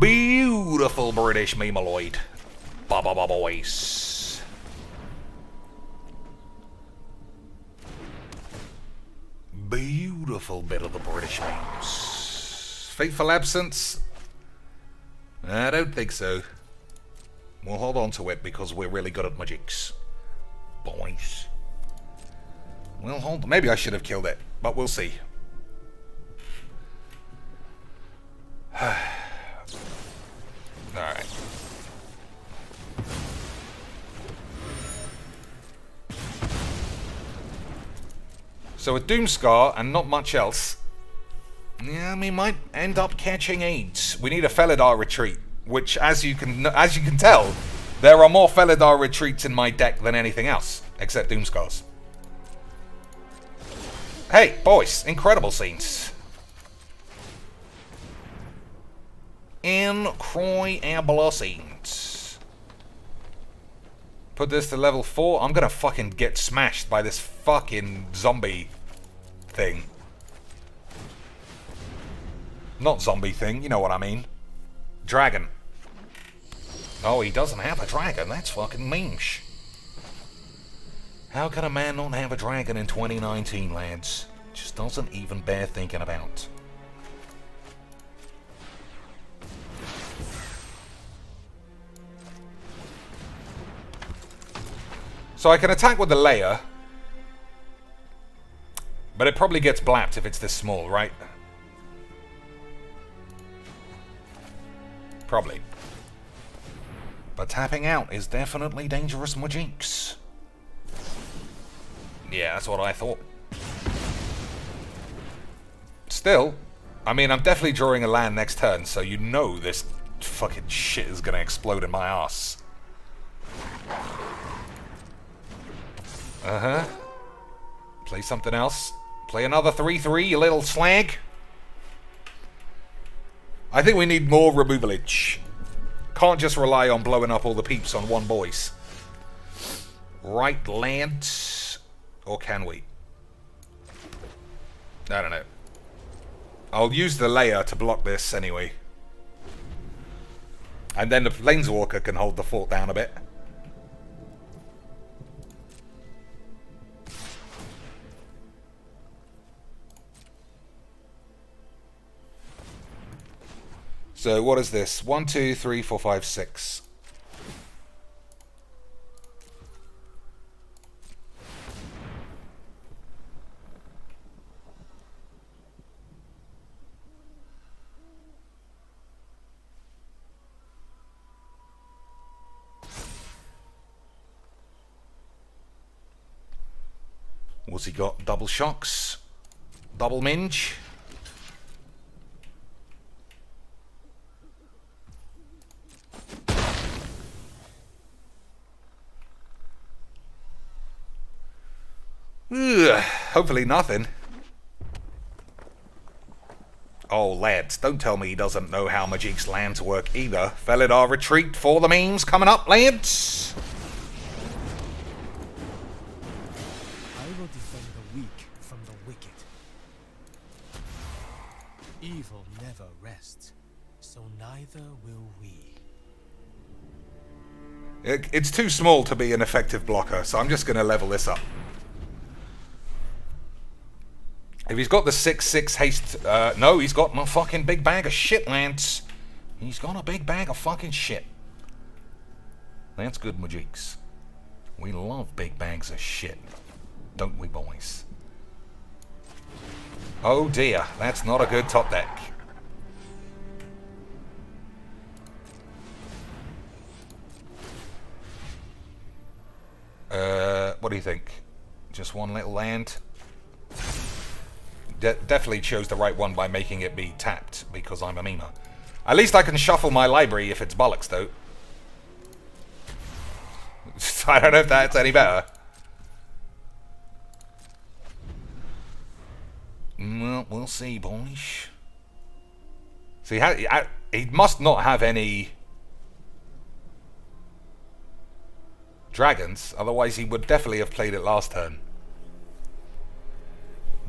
Beautiful British memeloid. Ba boys. Beautiful bit of the British memes. Fateful Absence? I don't think so. We'll hold on to it because we're really good at Magics. Boys. We'll hold... Maybe I should have killed it, but we'll see. Alright. So with Doomscar and not much else, yeah, we might end up catching AIDS. We need a Felidar retreat, which, as you can tell, there are more Felidar retreats in my deck than anything else, except Doomscars. Hey, boys, incredible scenes. Incredible scenes. Put this to level 4. I'm gonna fucking get smashed by this fucking zombie thing. Not zombie thing, you know what I mean. Dragon. Oh, he doesn't have a dragon. That's fucking mean-sh. How can a man not have a dragon in 2019, lads? Just doesn't even bear thinking about. So I can attack with the layer, but it probably gets blapped if it's this small, right? Probably. But tapping out is definitely dangerous Magics. Yeah, that's what I thought. Still, I mean, I'm definitely drawing a land next turn, so you know this fucking shit is gonna explode in my ass. Uh-huh. Play something else. Play another 3/3, you little slag. I think we need more removalage. Can't just rely on blowing up all the peeps on one boys. Right, lads? Or can we? I don't know. I'll use the layer to block this anyway. And then the Planeswalker can hold the fort down a bit. So what is this? 1, 2, 3, 4, 5, 6. What's he got? Double shocks? Double minge? Ugh, hopefully nothing. Oh, lads, don't tell me he doesn't know how Magic's lands work either. Felidar retreat for the memes coming up, lads. I will defend the weak from the wicked. Evil never rests, so neither will we. It's too small to be an effective blocker, so I'm just going to level this up. If he's got the 6/6 haste... no, he's got my fucking big bag of shit, Lance. He's got a big bag of fucking shit. That's good, Majiks. We love big bags of shit. Don't we, boys? Oh dear, that's not a good top deck. What do you think? Just one little land? Definitely chose the right one by making it be tapped, because I'm a memer. At least I can shuffle my library if it's bollocks, though. I don't know if that's any better. Well, we'll see, boys. See, he must not have any dragons, otherwise he would definitely have played it last turn.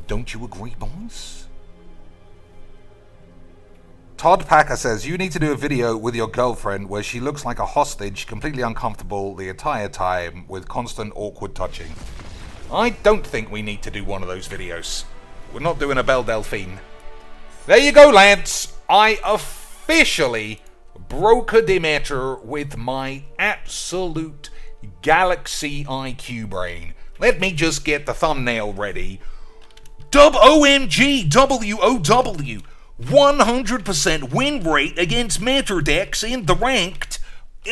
Don't you agree, boys? Todd Packer says, you need to do a video with your girlfriend where she looks like a hostage, completely uncomfortable the entire time, with constant awkward touching. I don't think we need to do one of those videos. We're not doing a Belle Delphine. There you go, lads. I officially broke a Demeter with my absolute galaxy IQ brain. Let me just get the thumbnail ready. OMG, WOW, 100% win rate against meta decks in the ranked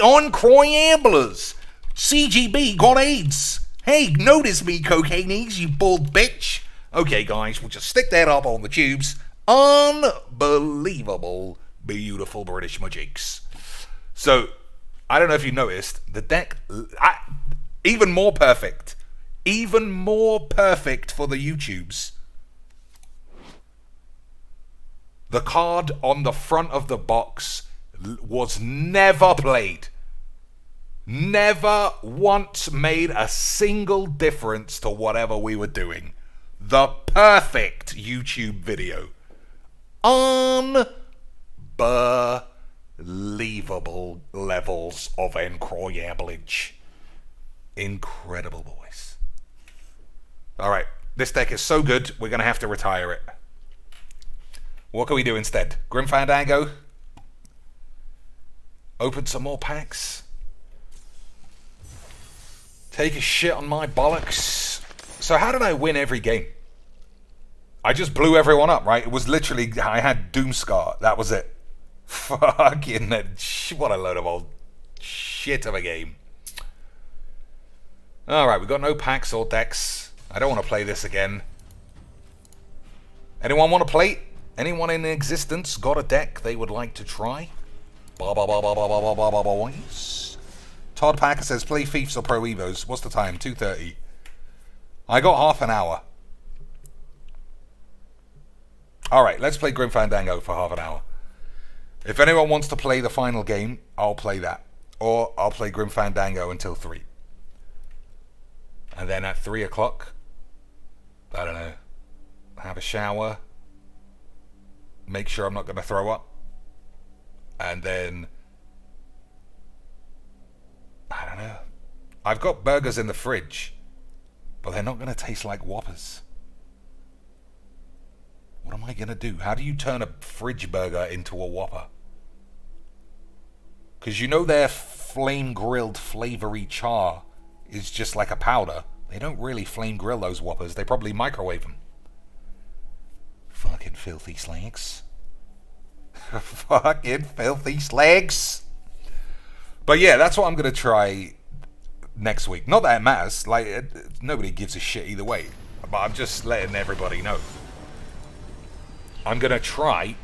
on Croyamblers. CGB got AIDS. Hey, notice me, cocainies, you bald bitch. Okay, guys, we'll just stick that up on the tubes. Unbelievable, beautiful British Majiks. So, I don't know if you noticed, the deck, even more perfect. Even more perfect for the YouTubes. The card on the front of the box was never played. Never once made a single difference to whatever we were doing. The perfect YouTube video. Unbelievable levels of incroyable-age. Incredible, boys. Alright, this deck is so good, we're going to have to retire it. What can we do instead? Grim Fandango? Open some more packs? Take a shit on my bollocks? So how did I win every game? I just blew everyone up, right? It was literally, I had Doomscar. That was it. Fucking, what a load of old shit of a game. Alright, we've got no packs or decks. I don't want to play this again. Anyone want to play? Anyone in existence got a deck they would like to try? Boys. Todd Packer says, play Fiefs or Pro Evos. What's the time? 2:30. I got half an hour. Alright, let's play Grim Fandango for half an hour. If anyone wants to play the final game, I'll play that. Or I'll play Grim Fandango until 3. And then at 3 o'clock, I don't know, have a shower, make sure I'm not going to throw up, and then, I don't know. I've got burgers in the fridge, but they're not going to taste like Whoppers. What am I going to do? How do you turn a fridge burger into a Whopper? Because you know their flame-grilled flavory char is just like a powder. They don't really flame-grill those Whoppers. They probably microwave them. Fucking filthy slags. Fucking filthy slags. But yeah, that's what I'm going to try next week. Not that it matters. Like, nobody gives a shit either way. But I'm just letting everybody know. I'm going to try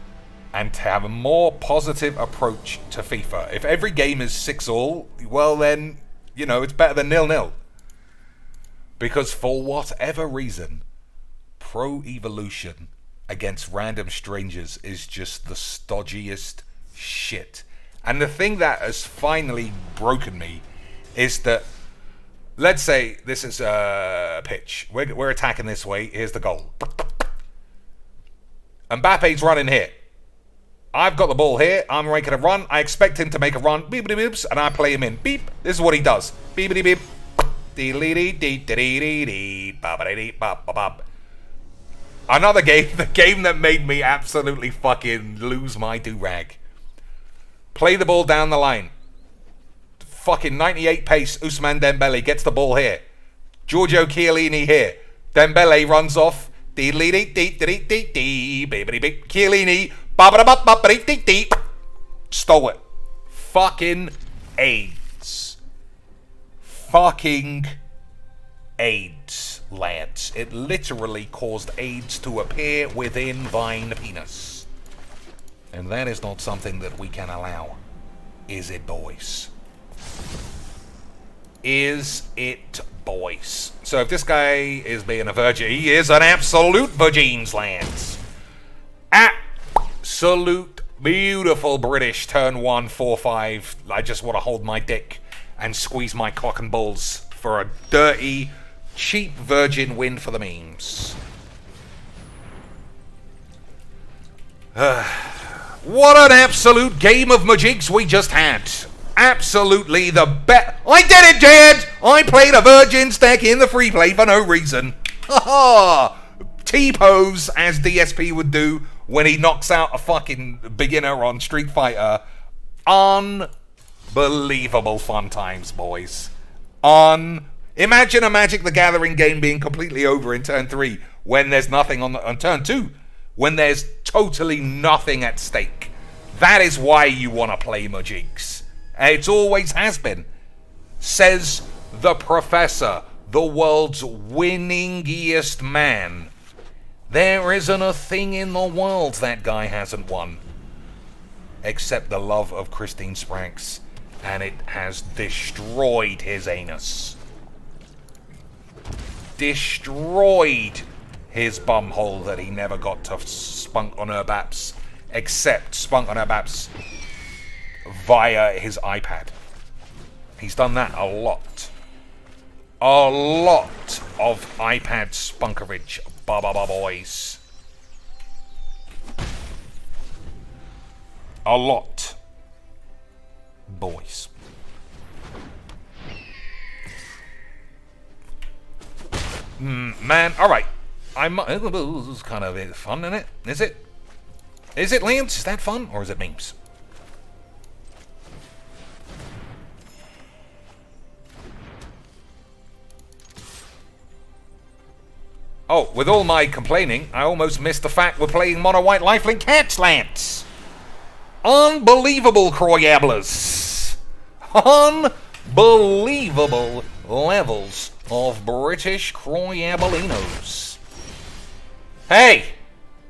and have a more positive approach to FIFA. If every game is 6-all, well then, you know, it's better than 0-0. Because for whatever reason, Pro Evolution against random strangers is just the stodgiest shit. And the thing that has finally broken me is that, let's say this is a pitch. We're attacking this way. Here's the goal. Mbappe's running here. I've got the ball here. I'm making a run. I expect him to make a run. Beepity beeps, and I play him in. Beep. This is what he does. Beepity beep. Another game, the game that made me absolutely fucking lose my do-rag. Play the ball down the line. Fucking 98 pace, Ousmane Dembele gets the ball here. Giorgio Chiellini here. Dembele runs off. Chiellini. Stole it. Fucking AIDS. Fucking AIDS, lads. It literally caused AIDS to appear within thine penis. And that is not something that we can allow. Is it, boys? Is it, boys? So if this guy is being a virgin, he is an absolute virgin, lads. Absolute beautiful British turn 1, 4, 5. I just want to hold my dick and squeeze my cock and balls for a dirty, cheap virgin win for the memes. What an absolute game of majigs we just had. Absolutely the best. I did it, Jed! I played a virgin stack in the free play for no reason. Ha T-pose, as DSP would do when he knocks out a fucking beginner on Street Fighter. Unbelievable fun times, boys. Imagine a Magic the Gathering game being completely over in turn 3 when there's nothing on turn 2. When there's totally nothing at stake. That is why you want to play majigs. It always has been. Says the professor, the world's winningest man. There isn't a thing in the world that guy hasn't won. Except the love of Christine Spranks. And it has destroyed his anus. Destroyed his bumhole that he never got to spunk on her baps. Except spunk on her baps via his iPad. He's done that a lot. A lot of iPad spunkerage, boys. A lot. Boys. Man, alright. This is kind of fun, isn't it? Is it? Is it, Lance? Is that fun? Or is it memes? Oh, with all my complaining, I almost missed the fact we're playing Mono White Lifelink Cats, Lance. Unbelievable Croyablers. Unbelievable levels of British Croyabolinos. Hey!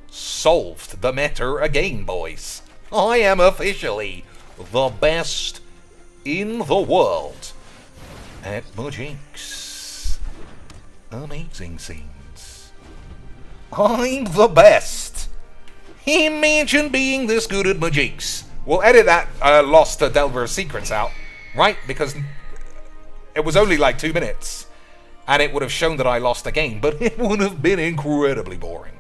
Solved the matter again, boys. I am officially the best in the world at majigs. Amazing scenes. I'm the best. Imagine being this good at majigs. We'll edit that Lost to Delver's Secrets out, right? Because it was only like 2 minutes. And it would have shown that I lost the game, but it would have been incredibly boring.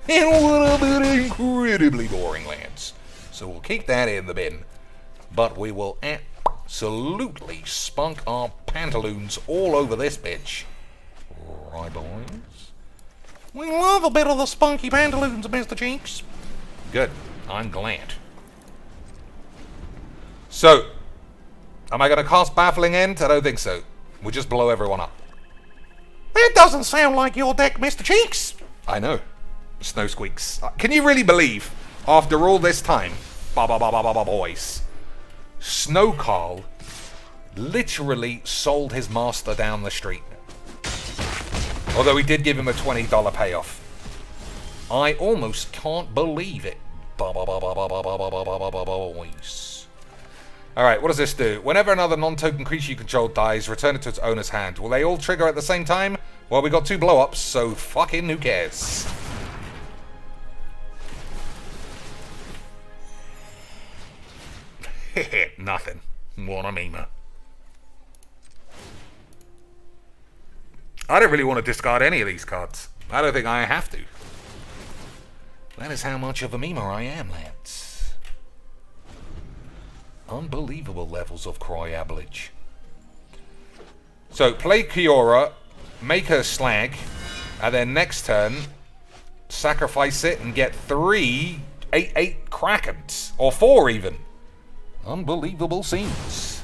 It would have been incredibly boring, lads. So we'll keep that in the bin. But we will absolutely spunk our pantaloons all over this bitch. Right, boys? We love a bit of the spunky pantaloons, Mr. Cheeks. Good. I'm glad. So, am I going to cast Baffling End? I don't think so. We'll just blow everyone up. It doesn't sound like your deck, Mr. Cheeks. I know. Snow squeaks. Can you really believe, after all this time, boys, Snow Carl literally sold his master down the street. Although he did give him a $20 payoff. I almost can't believe it. Boys. Alright, what does this do? Whenever another non-token creature you control dies, return it to its owner's hand. Will they all trigger at the same time? Well, we got 2 blow-ups, so fucking who cares? Nothing. What a memer. I don't really want to discard any of these cards. I don't think I have to. That is how much of a memer I am, lads. Unbelievable levels of cryoblage. So, play Kiora, make her slag, and then next turn, sacrifice it and get 3 8/8 Krakens. Or 4 even. Unbelievable scenes.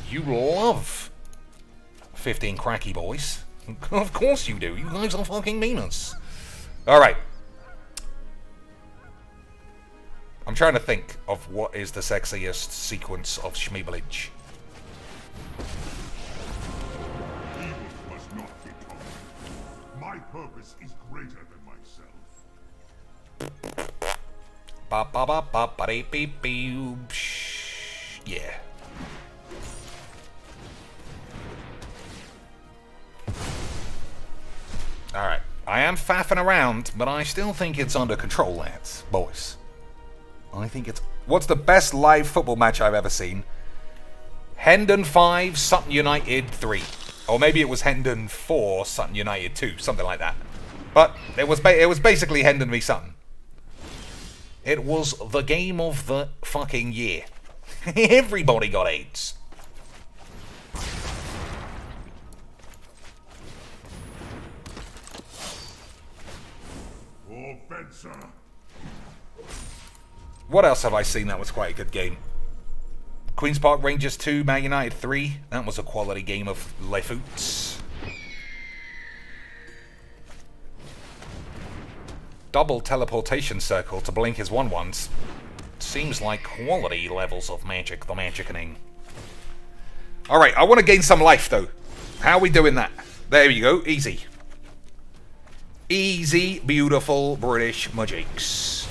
You love 15 cracky boys. Of course you do. You guys are fucking memers. Alright. I'm trying to think of what is the sexiest sequence of Schmeeblage. Evil must not be taught. My purpose is greater than myself. Ba ba ba ba ba dee beep beep. Yeah. Alright. I am faffing around, but I still think it's under control, lads. Boys. I think it's... What's the best live football match I've ever seen? Hendon 5, Sutton United 3. Or maybe it was Hendon 4, Sutton United 2. Something like that. But it was basically Hendon v Sutton. It was the game of the fucking year. Everybody got AIDS. Offenser. What else have I seen that was quite a good game? Queen's Park Rangers 2, Man United 3. That was a quality game of Le Foot. Double teleportation circle to blink his 1/1s. Seems like quality levels of Magic the Magicianing. Alright, I want to gain some life though. How are we doing that? There you go, easy. Easy, beautiful British Magics.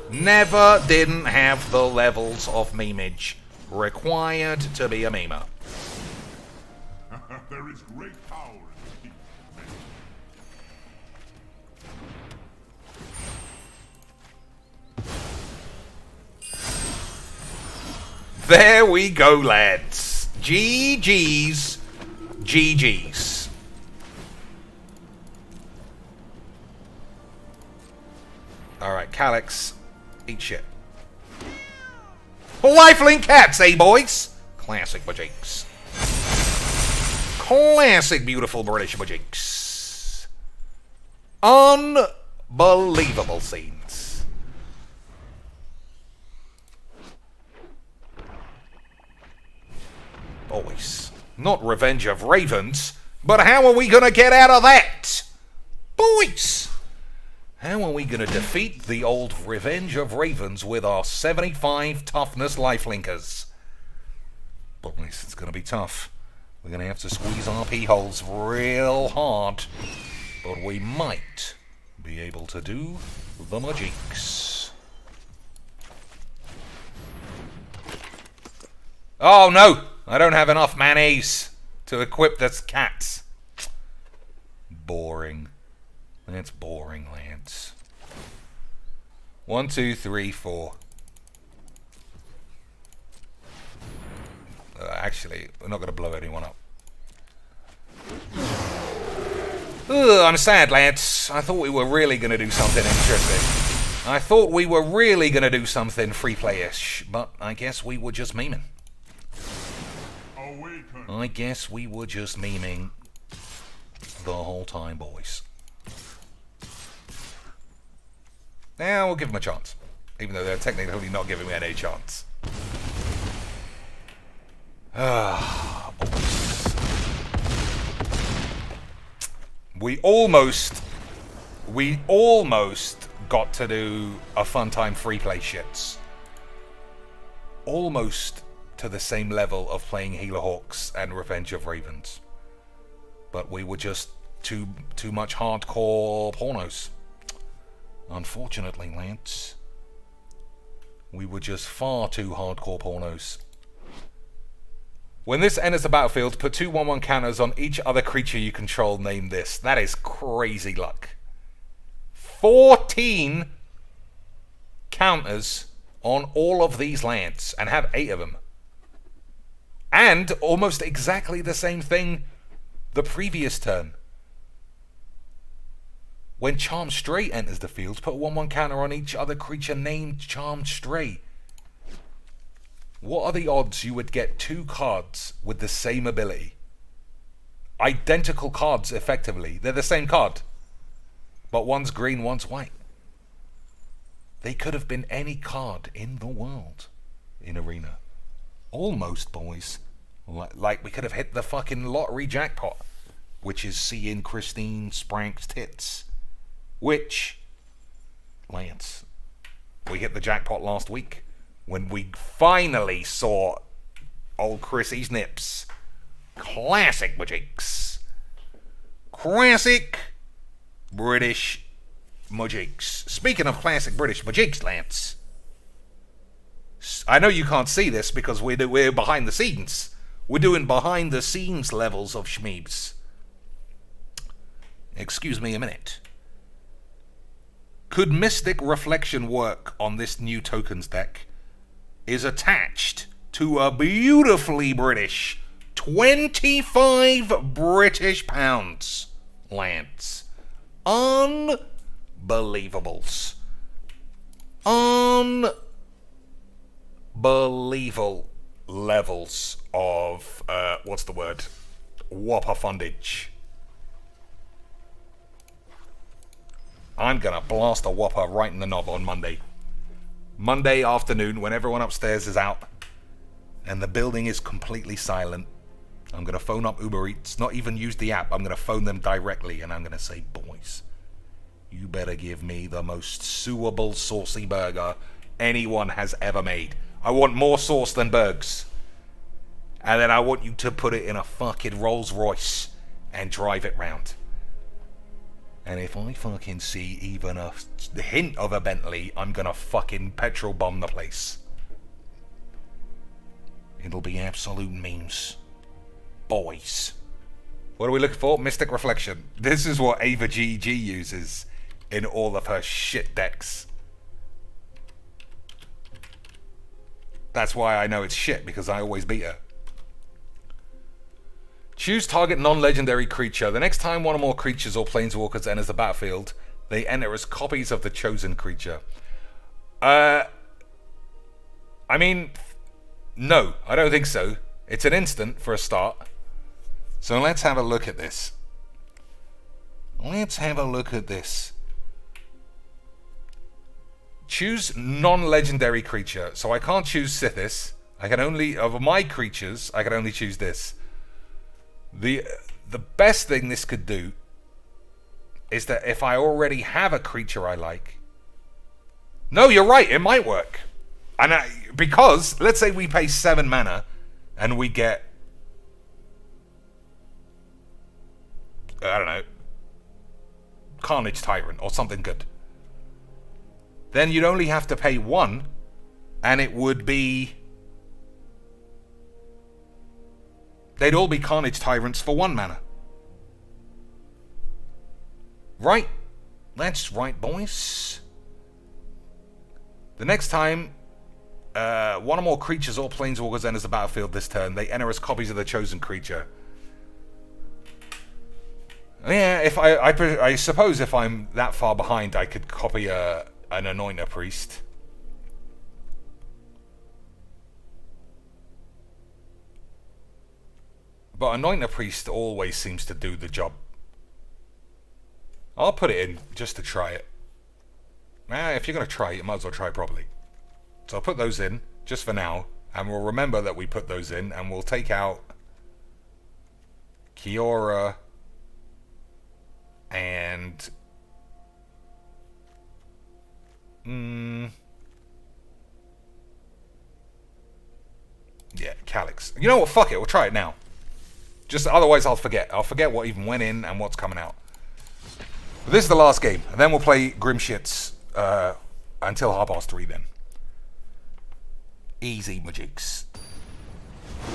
Never didn't have the levels of memeage required to be a memer. There is great power in the people. There we go, lads. GG's. GG's. Alright, Calyx. Eat shit. Lifelink cats, eh, boys? Classic Magics. Classic beautiful British Magics. Unbelievable scenes. Boys. Not Revenge of Ravens, but how are we gonna get out of that? Boys! How are we going to defeat the old Revenge of Ravens with our 75 toughness lifelinkers? Boys, it's going to be tough. We're going to have to squeeze our pee holes real hard. But we might be able to do the magics. Oh no! I don't have enough mayonnaise to equip this cat. Boring. That's boring, lads. 1, 2, 3, 4. Actually, we're not going to blow anyone up. Ugh, I'm sad, lads. I thought we were really going to do something interesting. I thought we were really going to do something free-play-ish, but I guess we were just memeing. I guess we were just memeing the whole time, boys. Now we'll give him a chance. Even though they're technically not giving me any chance. We almost got to do a fun time free play shits. Almost to the same level of playing Healer Hawks and Revenge of Ravens. But we were just too much hardcore pornos. Unfortunately, lads. We were just far too hardcore pornos. When this enters the battlefield, put 2 1/1 counters on each other creature you control. Name this. That is crazy luck. 14 counters on all of these lands, and have 8 of them. And almost exactly the same thing the previous turn. When Charmed Stray enters the field, put a 1/1 counter on each other creature named Charmed Stray. What are the odds you would get 2 cards with the same ability? Identical cards, effectively. They're the same card. But one's green, one's white. They could have been any card in the world in Arena. Almost, boys. Like we could have hit the fucking lottery jackpot, which is seeing Christine Sprank's tits. Which, Lance, we hit the jackpot last week when we finally saw old Chrissy's nips. Classic Majiks. Classic British Majiks. Speaking of classic British Majiks, Lance, I know you can't see this because we're behind the scenes. We're doing behind the scenes levels of schmeebs. Excuse me a minute. Could Mystic Reflection work on this new tokens deck? Is attached to a beautifully British 25 British pounds lands. Unbelievables. Unbelievable levels of, what's the word? Whopper fundage. I'm gonna blast a whopper right in the knob on Monday. Monday afternoon when everyone upstairs is out and the building is completely silent. I'm gonna phone up Uber Eats, not even use the app. I'm gonna phone them directly and I'm gonna say, boys, you better give me the most suable saucy burger anyone has ever made. I want more sauce than burgers. And then I want you to put it in a fucking Rolls Royce and drive it round. And if I fucking see even a hint of a Bentley, I'm gonna fucking petrol bomb the place. It'll be absolute memes. Boys. What are we looking for? Mystic Reflection. This is what Ava GG uses in all of her shit decks. That's why I know it's shit, because I always beat her. Choose target non-legendary creature. The next time one or more creatures or planeswalkers enters the battlefield, they enter as copies of the chosen creature. I mean, no, I don't think so. It's an instant for a start. So let's have a look at this. Let's have a look at this. Choose non-legendary creature. So I can't choose Sithis. I can only, of my creatures, I can only choose this. The best thing this could do is that if I already have a creature I like... No, you're right, it might work. And because, let's say we pay 7 mana and we get... I don't know. Carnage Tyrant or something good. Then you'd only have to pay 1 and it would be... They'd all be Carnage Tyrants for 1 mana. Right. That's right, boys. The next time one or more creatures or planeswalkers enters the battlefield this turn, they enter as copies of the chosen creature. Yeah, if I suppose if I'm that far behind, I could copy an Anointer Priest. But Anointer Priest always seems to do the job. I'll put it in just to try it. If you're going to try, you might as well try properly. So I'll put those in, just for now. And we'll remember that we put those in. And we'll take out Kiora and... yeah, Calyx. You know what? Fuck it. We'll try it now. Just otherwise I'll forget. I'll forget what even went in and what's coming out. But this is the last game. And then we'll play Grim Shits until 3:30 then. Easy magics.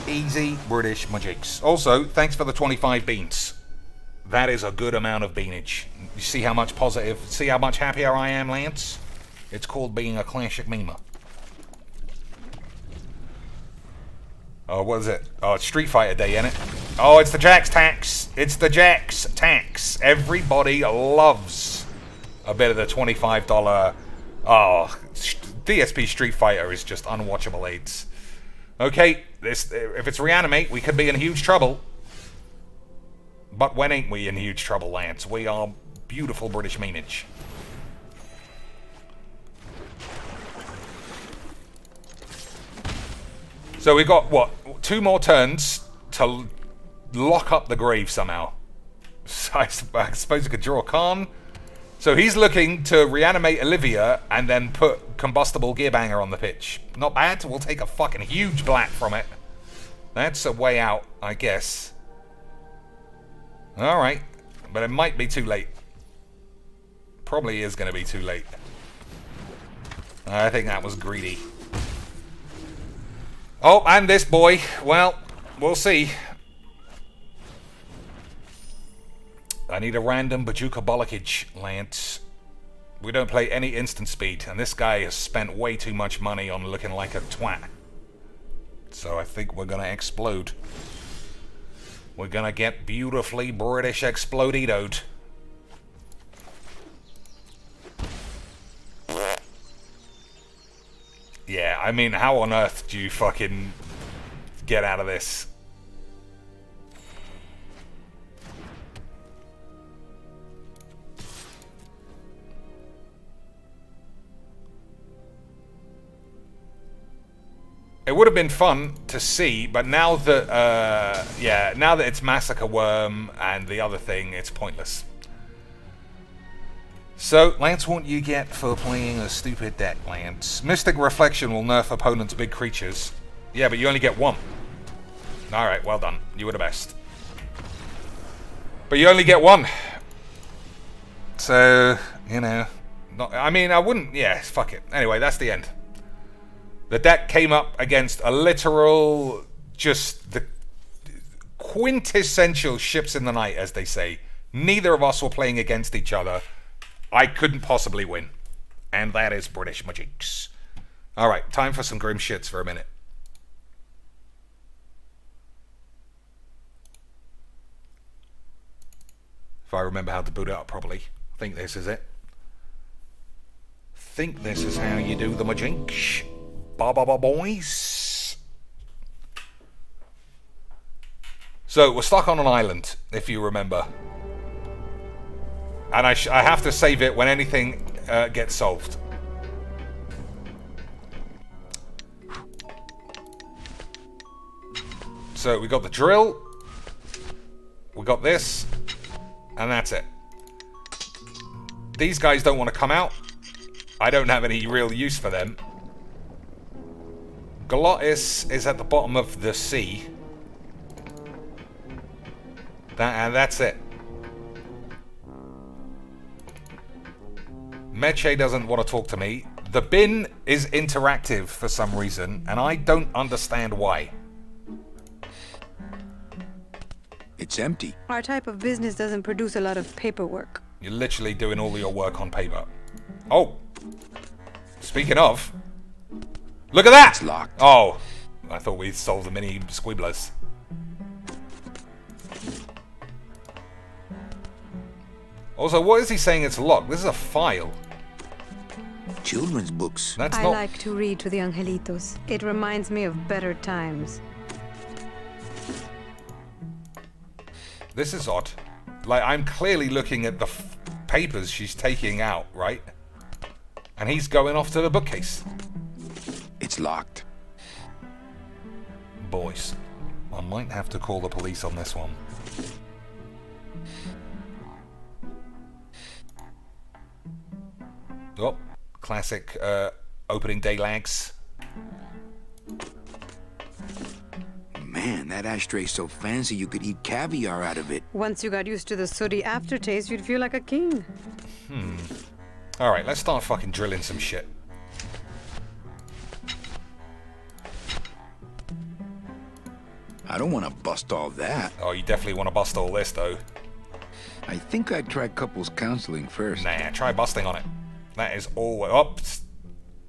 Easy British magics. Also, thanks for the 25 beans. That is a good amount of beanage. You see how much positive, see how much happier I am, Lance? It's called being a classic memer. Oh, what is it? Oh, it's Street Fighter Day, isn't it? Oh, it's the Jax tax. It's the Jax tax. Everybody loves a bit of the $25. Oh, DSP Street Fighter is just unwatchable AIDS. Okay, if it's Reanimate, we could be in huge trouble. But when ain't we in huge trouble, Lance? We are beautiful British meanage. So we've got, what, 2 more turns to lock up the grave somehow. So I suppose we could draw Khan. So he's looking to reanimate Olivia and then put Combustible Gearbanger on the pitch. Not bad. We'll take a fucking huge black from it. That's a way out, I guess. Alright. But it might be too late. Probably is going to be too late. I think that was greedy. Oh, and this boy. Well, we'll see. I need a random Bajuka Bolokage, Lance. We don't play any instant speed, and this guy has spent way too much money on looking like a twat. So I think we're gonna explode. We're gonna get beautifully British explodidoed. Yeah, I mean, how on earth do you fucking get out of this? It would have been fun to see, but now that, now that it's Massacre Worm and the other thing, it's pointless. So, Lance, what you get for playing a stupid deck, Lance? Mystic Reflection will nerf opponents' big creatures. Yeah, but you only get 1. Alright, well done. You were the best. But you only get 1. So, you know... I mean, I wouldn't... Yeah, fuck it. Anyway, that's the end. The deck came up against a literal... Just the quintessential ships in the night, as they say. Neither of us were playing against each other. I couldn't possibly win. And that is British Magics. Alright, time for some grim shits for a minute. If I remember how to boot it up properly. I think this is it. Think this is how you do the Majinks. Ba-ba-ba boys. So, we're stuck on an island, if you remember. And I have to save it when anything gets solved. So we got the drill. We got this. And that's it. These guys don't want to come out. I don't have any real use for them. Glottis is at the bottom of the sea. And that's it. Meche doesn't want to talk to me. The bin is interactive for some reason, and I don't understand why. It's empty. Our type of business doesn't produce a lot of paperwork. You're literally doing all your work on paper. Oh! Speaking of... Look at that! It's locked. Oh! I thought we'd solved the mini squibblers. Also, what is he saying it's locked? This is a file. Children's books. That's I not... like to read to the angelitos. It reminds me of better times. This is odd. Like, I'm clearly looking at the papers she's taking out, right? And he's going off to the bookcase. It's locked. Boys, I might have to call the police on this one. Oh, classic opening day lags. Man, that ashtray's so fancy you could eat caviar out of it. Once you got used to the sooty aftertaste, you'd feel like a king. Alright, let's start fucking drilling some shit. I don't want to bust all that. Oh, you definitely want to bust all this, though. I think I'd try couples counseling first. Nah, try busting on it. That is all... Oh,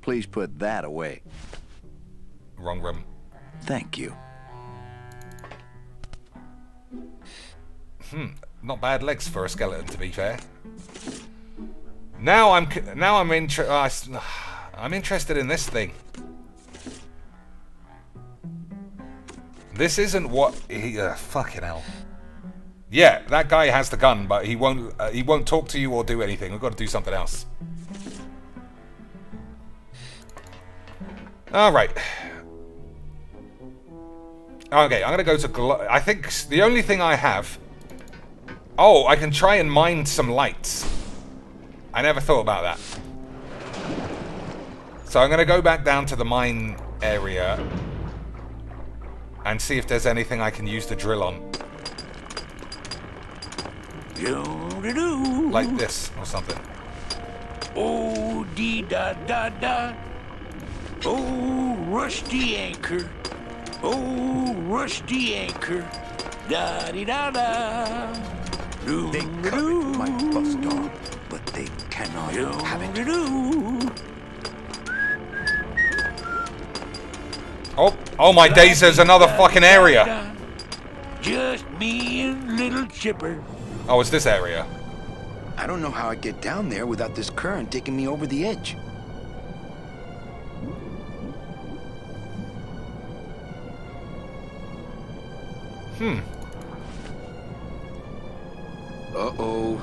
Please put that away. wrong room. Thank you. Not bad legs for a skeleton, to be fair. Now I'm interested in this thing. This isn't what he... fucking hell. Yeah, that guy has the gun, but he won't talk to you or do anything. We've got to do something else. Alright. Okay, I'm going to go to... I think the only thing I have... Oh, I can try and mine some lights. I never thought about that. So I'm going to go back down to the mine area and see if there's anything I can use to drill on. Like this or something. Oh, dee da da da. Oh, rusty anchor. Oh, rusty anchor. Da dee da da. They covet my bus dog, but they cannot have it. Oh my days, there's another fucking area. Just me and little Chipper. Oh, it's this area. I don't know how I'd get down there without this current taking me over the edge. Uh-oh.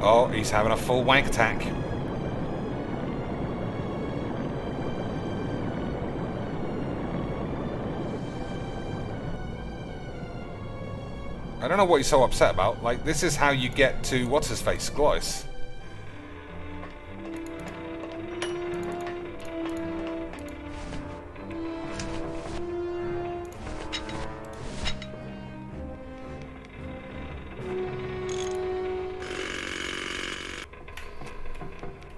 Oh, he's having a full wank attack. I don't know what he's so upset about. Like, this is how you get to what's-his-face, Glois.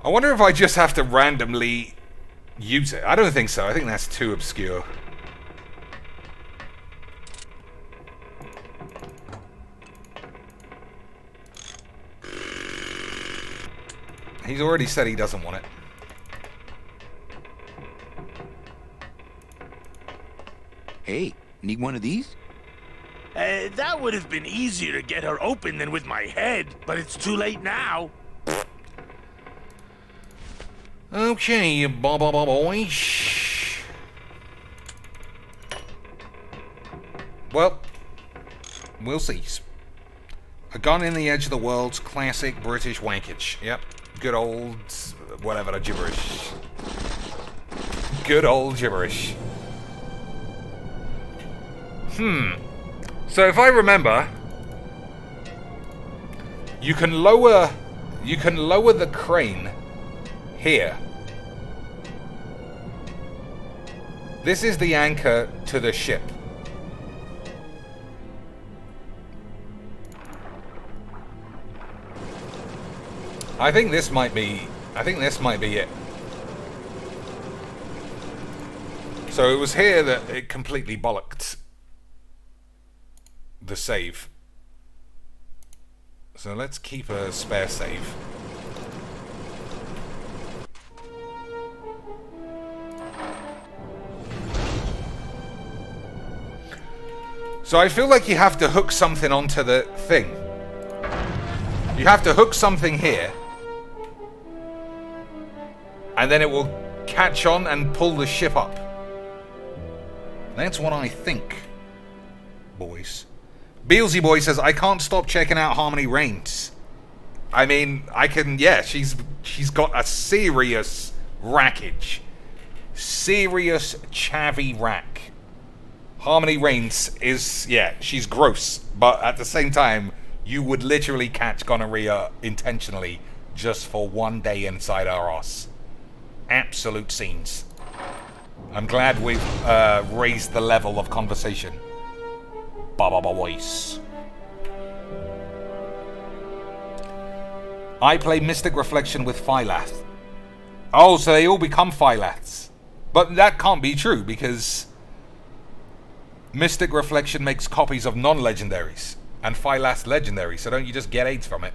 I wonder if I just have to randomly use it. I don't think so. I think that's too obscure. He's already said he doesn't want it. Hey, need one of these? That would have been easier to get her open than with my head, but it's too late now. Okay, boys. Well, we'll see. A gun in the edge of the world's classic British wankage. Yep, good old... whatever the gibberish. Good old gibberish. So if I remember, you can lower the crane here. This is the anchor to the ship. I think this might be it. So it was here that it completely bollocked the save. So let's keep a spare save. So I feel like you have to hook something onto the thing. You have to hook something here. And then it will catch on and pull the ship up. That's what I think, boys. Beelzy Boy says, I can't stop checking out Harmony Reigns. I mean, I can. Yeah, she's got a serious rackage, serious chavvy rack. Harmony Reigns is, yeah, she's gross, but at the same time, you would literally catch gonorrhea intentionally just for one day inside our ass. Absolute scenes. I'm glad we've raised the level of conversation. Baba voice. I play Mystic Reflection with Phylath. Oh, so they all become Phylaths. But that can't be true, because Mystic Reflection makes copies of non-legendaries, and Phylath's legendary, so don't you just get AIDS from it?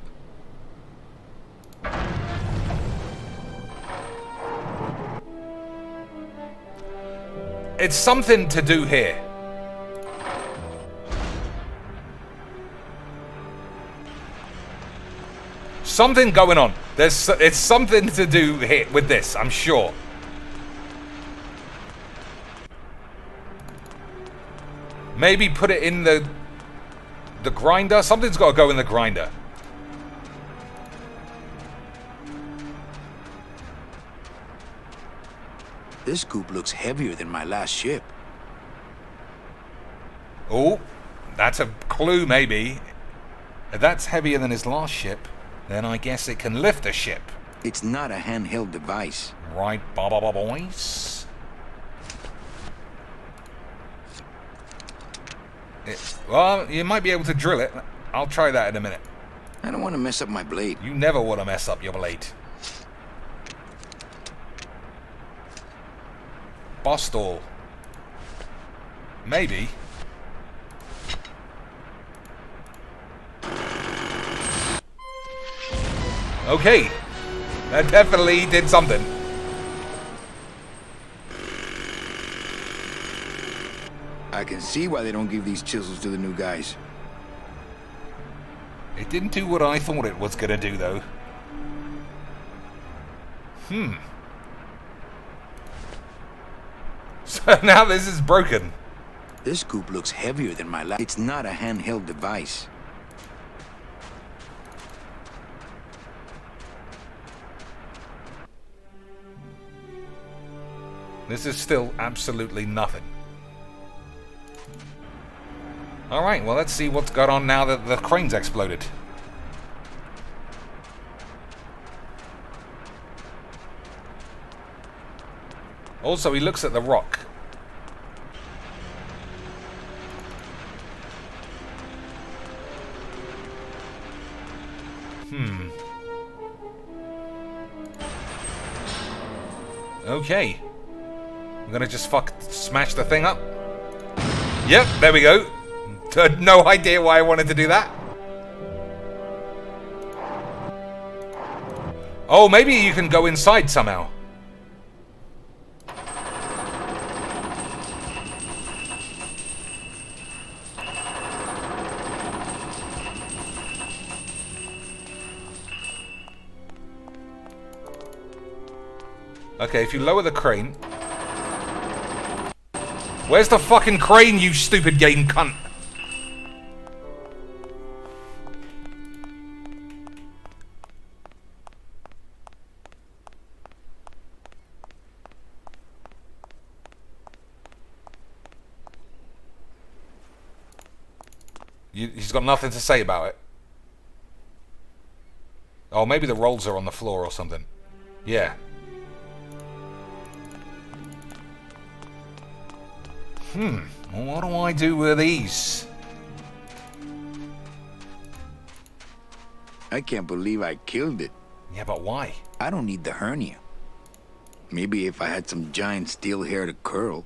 It's something to do here. Something going on. It's something to do here with this, I'm sure. Maybe put it in the grinder. Something's got to go in the grinder. This scoop looks heavier than my last ship. Oh, that's a clue, maybe. If that's heavier than his last ship, then I guess it can lift a ship. It's not a handheld device. Right, ba boys. Well, you might be able to drill it. I'll try that in a minute. I don't want to mess up my blade. You never want to mess up your blade. Boss stall. Maybe. Okay. That definitely did something. I can see why they don't give these chisels to the new guys. It didn't do what I thought it was gonna do, though. So now this is broken. This scoop looks heavier than my last. It's not a handheld device. This is still absolutely nothing. Alright, well, let's see what's got on now that the crane's exploded. Also, he looks at the rock. Okay. I'm gonna just smash the thing up. Yep, there we go. Had no idea why I wanted to do that. Oh, maybe you can go inside somehow. Okay, if you lower the crane... Where's the fucking crane, you stupid game cunt? He's got nothing to say about it. Oh, maybe the rolls are on the floor or something. Yeah. What do I do with these? I can't believe I killed it. Yeah, but why? I don't need the hernia. Maybe if I had some giant steel hair to curl.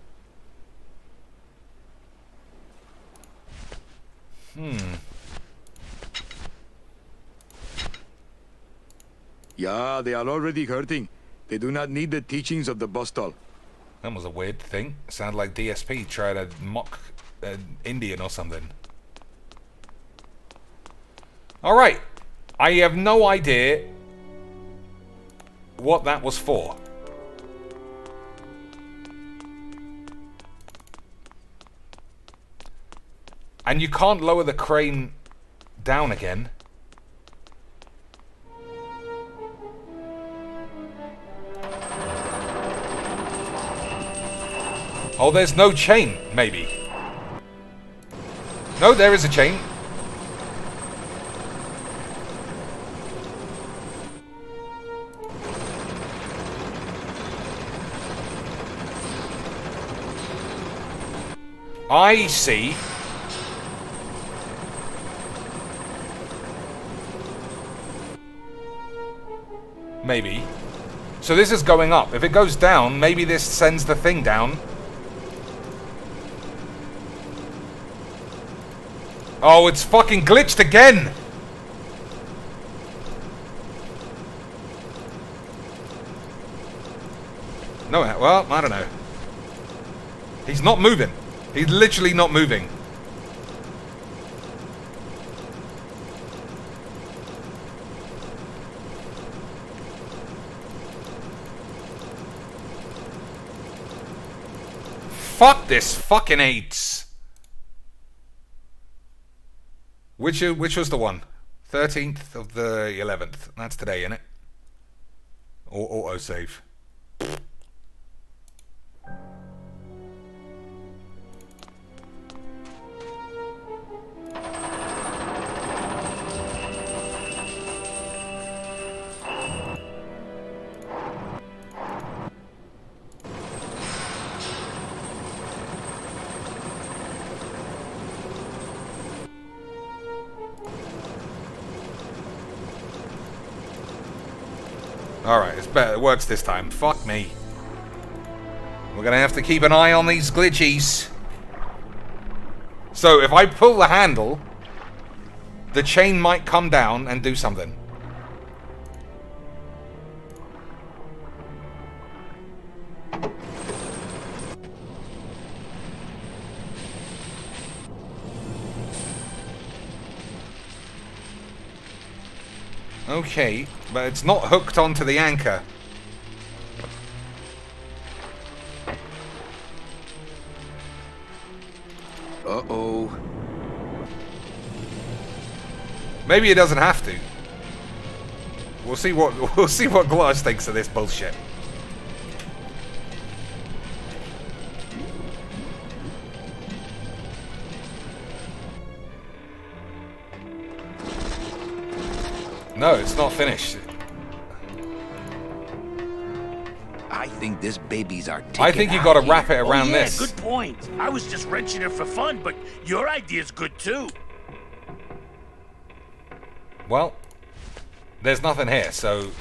Yeah, they are already hurting. They do not need the teachings of the Bostal. That was a weird thing. Sounded like DSP trying to mock an Indian or something. Alright. I have no idea what that was for. And you can't lower the crane down again. Oh, there's no chain, maybe. No, there is a chain. I see. Maybe. So this is going up. If it goes down, maybe this sends the thing down. Oh, it's fucking glitched again! No, well, I don't know. He's not moving. He's literally not moving. Fuck this fucking AIDS. Which was the one? 13th of the 11th. That's today, innit? Or autosave. Alright, it's better. It works this time. Fuck me. We're gonna have to keep an eye on these glitchies. So, if I pull the handle, the chain might come down and do something. Okay, but it's not hooked onto the anchor. Uh-oh. Maybe it doesn't have to. We'll see what Gluttus thinks of this bullshit. No, it's not finished. I think this baby's articulate. I think you got to wrap it around yeah, this. Good point. I was just wrenching it for fun, but your idea's good too. Well, there's nothing here, so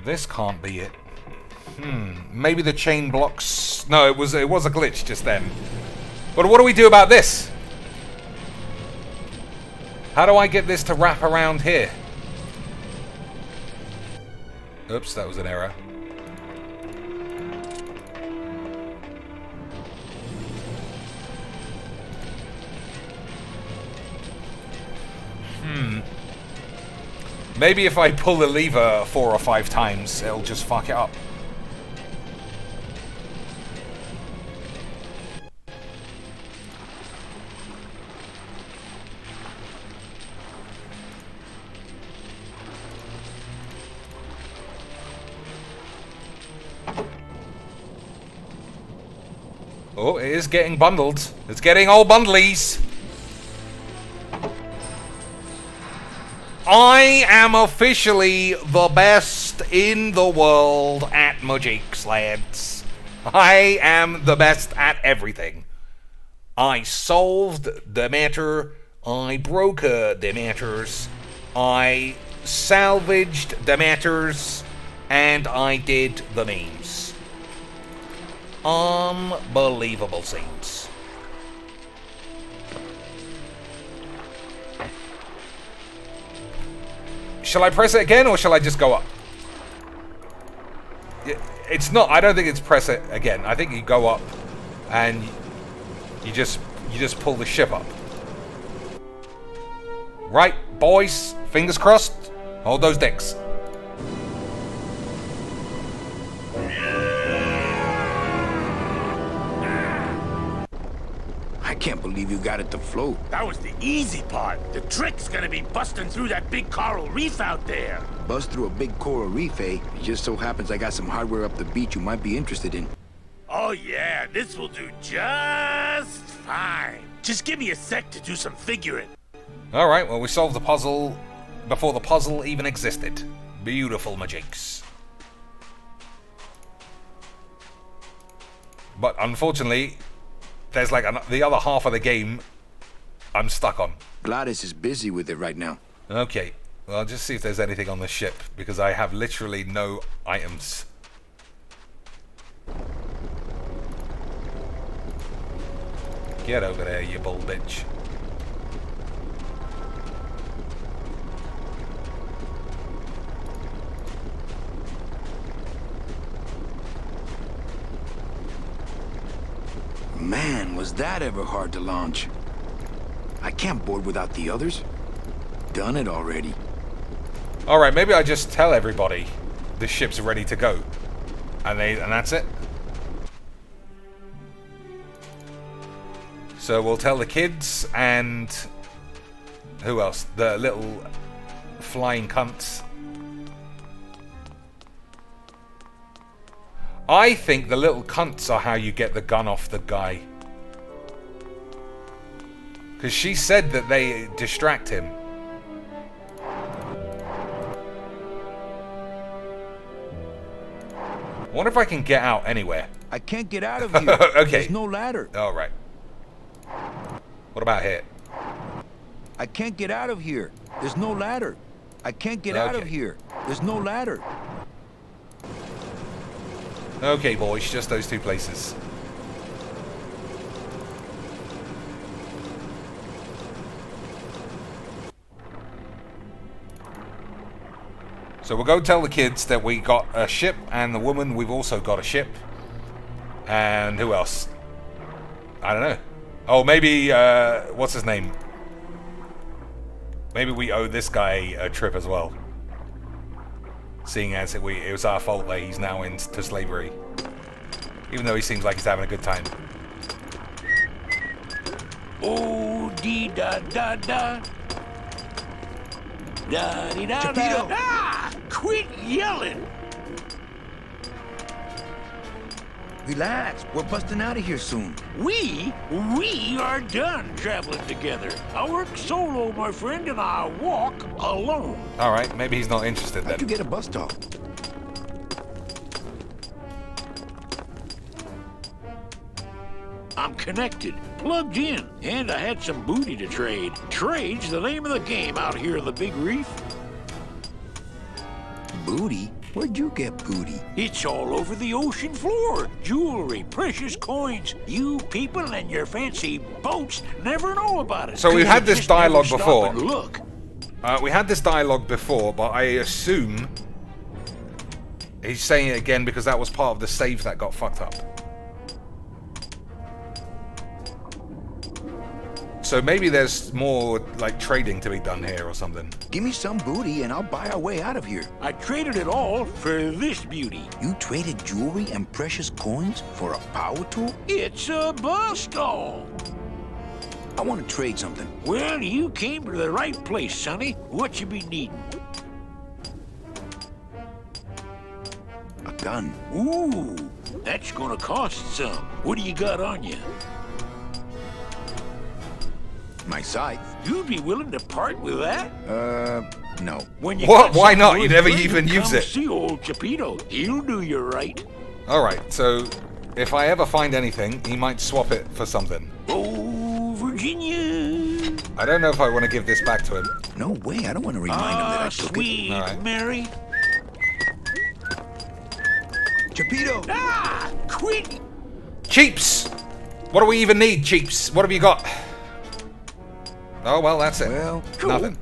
this can't be it. Maybe the chain blocks. No, it was a glitch just then. But what do we do about this? How do I get this to wrap around here? Oops, that was an error. Maybe if I pull the lever 4 or 5 times, it'll just fuck it up. Oh, it is getting bundled. It's getting all bundlies. I am officially the best in the world at magic, lads. I am the best at everything. I solved the matter. I broke the matters. I salvaged the matters. And I did the memes. Unbelievable scenes. Shall I press it again, or shall I just go up? It's not. I don't think it's press it again. I think you go up, and you just pull the ship up. Right, boys. Fingers crossed. Hold those dicks. I Can't believe you got it to float. That was the easy part. The trick's gonna be busting through that big coral reef out there. Bust through a big coral reef, eh? It just so happens I got some hardware up the beach you might be interested in. Oh yeah, this will do just fine. Just give me a sec to do some figuring. Alright, well, we solved the puzzle before the puzzle even existed. Beautiful magics. But unfortunately, there's like the other half of the game I'm stuck on. Gladys is busy with it right now. Okay, well, I'll just see if there's anything on the ship, because I have literally no items. Get over there, you bull bitch. Man, was that ever hard to launch. I can't board without the others. Done it already. Alright, maybe I just tell everybody the ship's ready to go. And that's it. So we'll tell the kids and... who else? The little flying cunts. I think the little cunts are how you get the gun off the guy. Because she said that they distract him. I wonder if I can get out anywhere. I can't get out of here. Okay. There's no ladder. Alright. What about here? I can't get out of here. There's no ladder. I can't get out of Okay. here. There's no ladder. Okay, boys, just those two places. So we'll go tell the kids that we got a ship, and the woman, we've also got a ship. And who else? I don't know. Oh, maybe, what's his name? Maybe we owe this guy a trip as well. Seeing as it was our fault that he's now into slavery. Even though he seems like he's having a good time. Oh, dee da da da. Da dee da da. Ah! Quit yelling! Relax. We're busting out of here soon. We are done traveling together. I work solo, my friend, and I walk alone. Alright, maybe he's not interested How'd you then. get a bus stop? I'm connected, plugged in, and I had some booty to trade. Trade's the name of the game out here on the big reef. Booty? Where'd you get booty? It's all over the ocean floor. Jewelry, precious coins. You people and your fancy boats never know about it. So we've 'Cause had you this just never dialogue stop before. and look. We had this dialogue before, but I assume he's saying it again because that was part of the save that got fucked up. So maybe there's more, like, trading to be done here or something. Give me some booty and I'll buy our way out of here. I traded it all for this beauty. You traded jewelry and precious coins for a power tool? It's a bus stall. I want to trade something. Well, you came to the right place, sonny. What you be needing? A gun. Ooh, that's gonna cost some. What do you got on you? My scythe. You'd be willing to part with that? No. When you What? get Why some not? good You never friend, even use come it. See old Chapito. He'll do you right. Alright, so if I ever find anything, he might swap it for something. Oh, Virginia. I don't know if I want to give this back to him. No way. I don't want to remind him that I took Sweet All right. Mary. it. Chapito! Ah, quit. Cheaps! What do we even need, Cheaps? What have you got? Oh, well, that's it. Well, Nothing.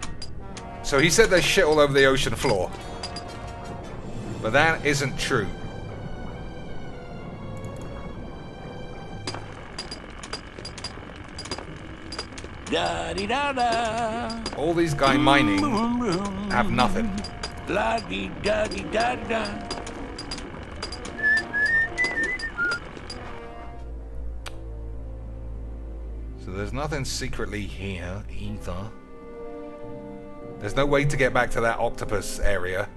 So he said there's shit all over the ocean floor. But that isn't true. Da di da da. All these guys mining have nothing. La di da di da da. So there's nothing secretly here either. There's no way to get back to that octopus area.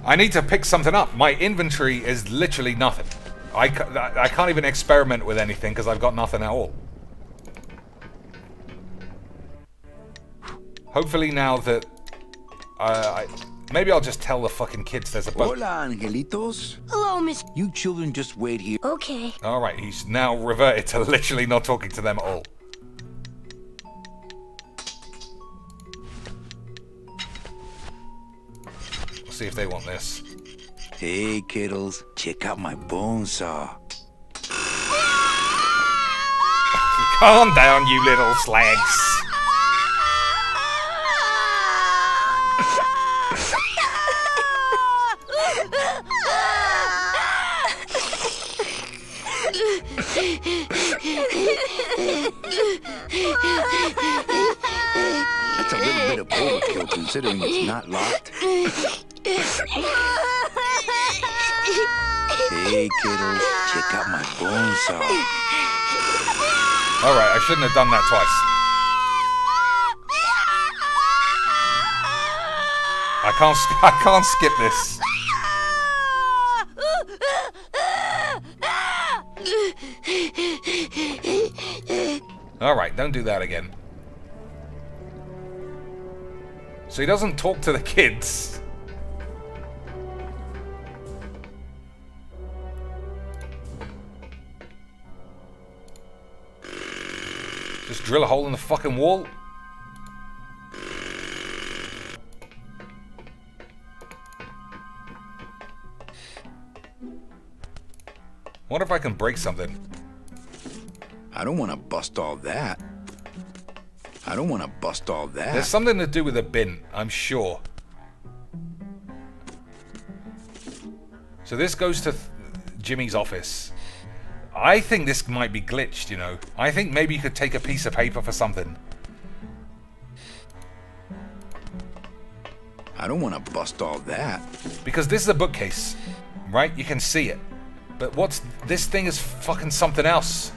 I need to pick something up. My inventory is literally nothing. I can't even experiment with anything because I've got nothing at all. Hopefully now that... maybe I'll just tell the fucking kids there's a boat. Hola, angelitos. Hello, Miss. You children just wait here. Okay. Alright, he's now reverted to literally not talking to them at all. We'll see if they want this. Hey, kiddos, check out my bone saw. Calm down, you little slags. That's a little bit of overkill considering it's not locked. Hey, kiddos, check out my bone saw. Alright, I shouldn't have done that twice. I can't skip this. Alright, don't do that again. So he doesn't talk to the kids. Just drill a hole in the fucking wall. Wonder if I can break something. I don't want to bust all that. There's something to do with a bin, I'm sure. So this goes to Jimmy's office. I think this might be glitched, you know. I think maybe you could take a piece of paper for something. I don't want to bust all that. Because this is a bookcase, right? You can see it. But what's... this thing is fucking something else.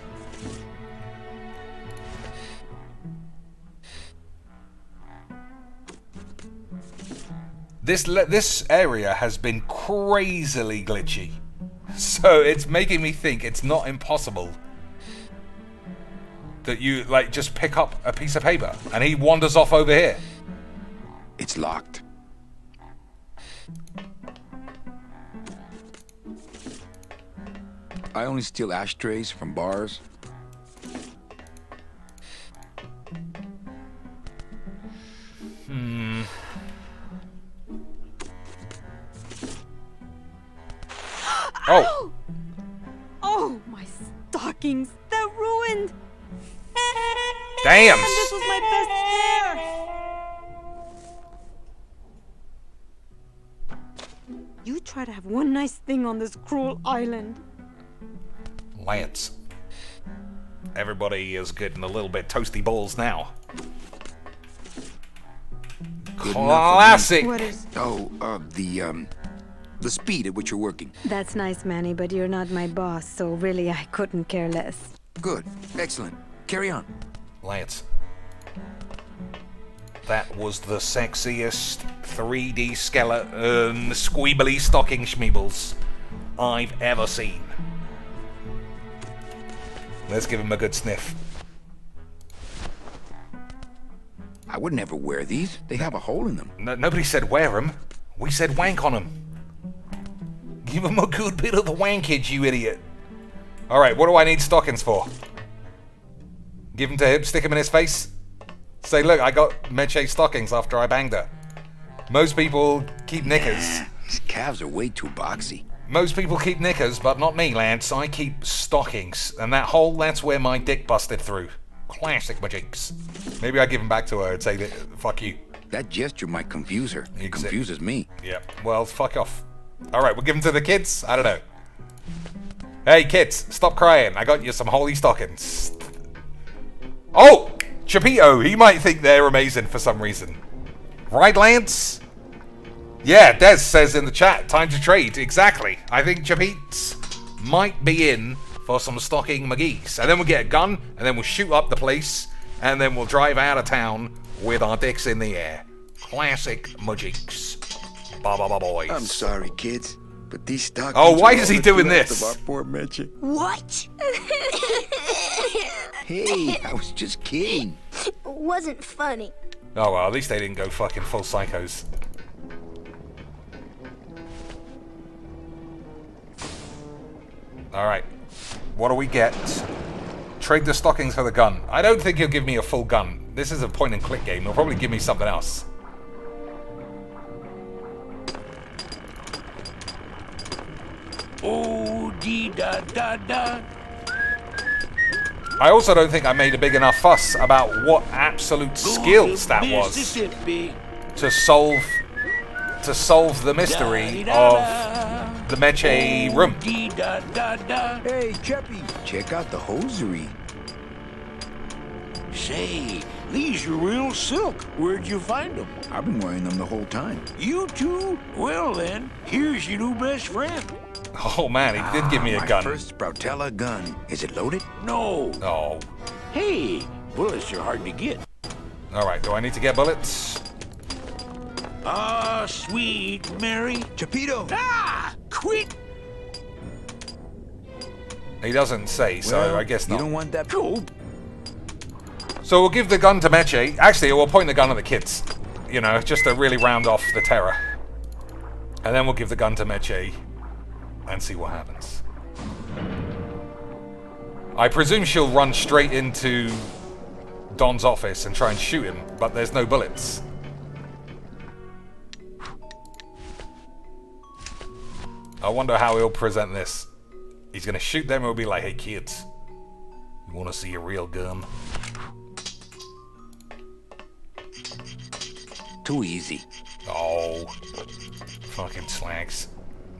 This area has been crazily glitchy. So it's making me think it's not impossible that you, like, just pick up a piece of paper and he wanders off over here. It's locked. I only steal ashtrays from bars. Oh! Oh, my stockings! They're ruined! Damn! And this was my best hair! You try to have one nice thing on this cruel island. Lance. Everybody is getting a little bit toasty balls now. Good Classic! What is... the speed at which you're working. That's nice, Manny, but you're not my boss, so really I couldn't care less. Good. Excellent. Carry on. Lance. That was the sexiest 3D skeleton squeebly stocking schmeebles I've ever seen. Let's give him a good sniff. I would never wear these. They have a hole in them. Nobody said wear them. We said wank on them. Give him a good bit of the wankage, you idiot. Alright, what do I need stockings for? Give them to him, stick them in his face. Say, look, I got Meche stockings after I banged her. Most people keep knickers. These calves are way too boxy. Most people keep knickers, but not me, Lance. I keep stockings. And that hole, that's where my dick busted through. Classic majinks. Maybe I give them back to her and say, that, fuck you. That gesture might confuse her. It confuses me. Yeah, well, fuck off. Alright, we'll give them to the kids? I don't know. Hey, kids, stop crying. I got you some holy stockings. Oh! Chapito, he might think they're amazing for some reason. Right, Lance? Yeah, Des says in the chat, time to trade. Exactly. I think Chapites might be in for some stocking McGee's. And then we'll get a gun, and then we'll shoot up the place, and then we'll drive out of town with our dicks in the air. Classic Majinks. Ba boys. I'm sorry, kids, but these stockings. Oh, why are is he all doing that's this? left of our poor Mitchie. What? Hey, I was just kidding. Wasn't funny. Oh well, at least they didn't go fucking full psychos. Alright. What do we get? Trade the stockings for the gun. I don't think he'll give me a full gun. This is a point and click game. He'll probably give me something else. Oh, dee da da da. I also don't think I made a big enough fuss about what absolute skills that was Mississippi. to solve the mystery of the Meche room. Dee da da da. Hey, Cheppy, check out the hosiery. Say, these are real silk. Where'd you find them? I've been wearing them the whole time. You too? Well then, here's your new best friend. Oh man, he did give me a My gun. first Sproutella gun. Is it loaded? No. Oh. Hey, bullets are hard to get. Alright, do I need to get bullets? Ah, sweet Mary. Chapito! Ah, quit. He doesn't say, so Well, I guess you not. don't want that. Go. So we'll give the gun to Meche. Actually, we'll point the gun at the kids. You know, just to really round off the terror. And then we'll give the gun to Meche and see what happens. I presume she'll run straight into Don's office and try and shoot him, but there's no bullets. I wonder how he'll present this. He's gonna shoot them and he'll be like, hey kids, you wanna see a real gun? Too easy. Oh, fucking slags.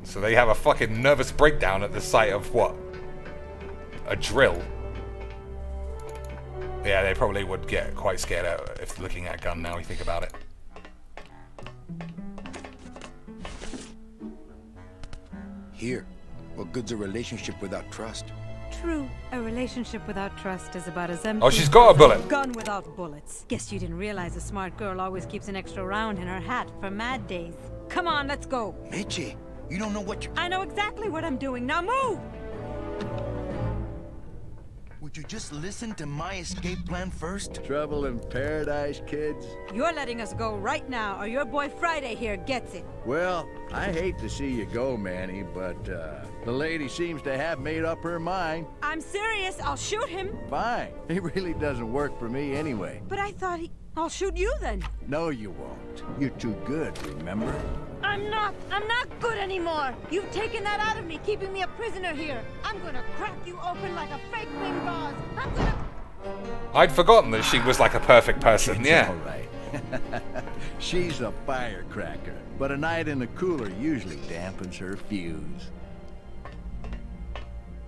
So they have a fucking nervous breakdown at the sight of what? A drill. Yeah, they probably would get quite scared out if looking at a gun now you think about it. Here. What good's a relationship without trust? True. A relationship without trust is about as empty. Oh, she's got a bullet. Gun without bullets. Guess you didn't realize a smart girl always keeps an extra round in her hat for mad days. Come on, let's go. Mitchie, you don't know what you... I know exactly what I'm doing. Now move! Would you just listen to my escape plan first? Trouble in paradise, kids? You're letting us go right now, or your boy Friday here gets it. Well, I hate to see you go, Manny, but the lady seems to have made up her mind. I'm serious. I'll shoot him. Fine. He really doesn't work for me anyway. But I thought I'll shoot you then. No, you won't. You're too good, remember? I'm not good anymore. You've taken that out of me, keeping me a prisoner here. I'm gonna crack you open like a fake wing gauze. I'm gonna... I'd forgotten that she was like a perfect person, yeah. All right. She's a firecracker, but a night in the cooler usually dampens her fuse.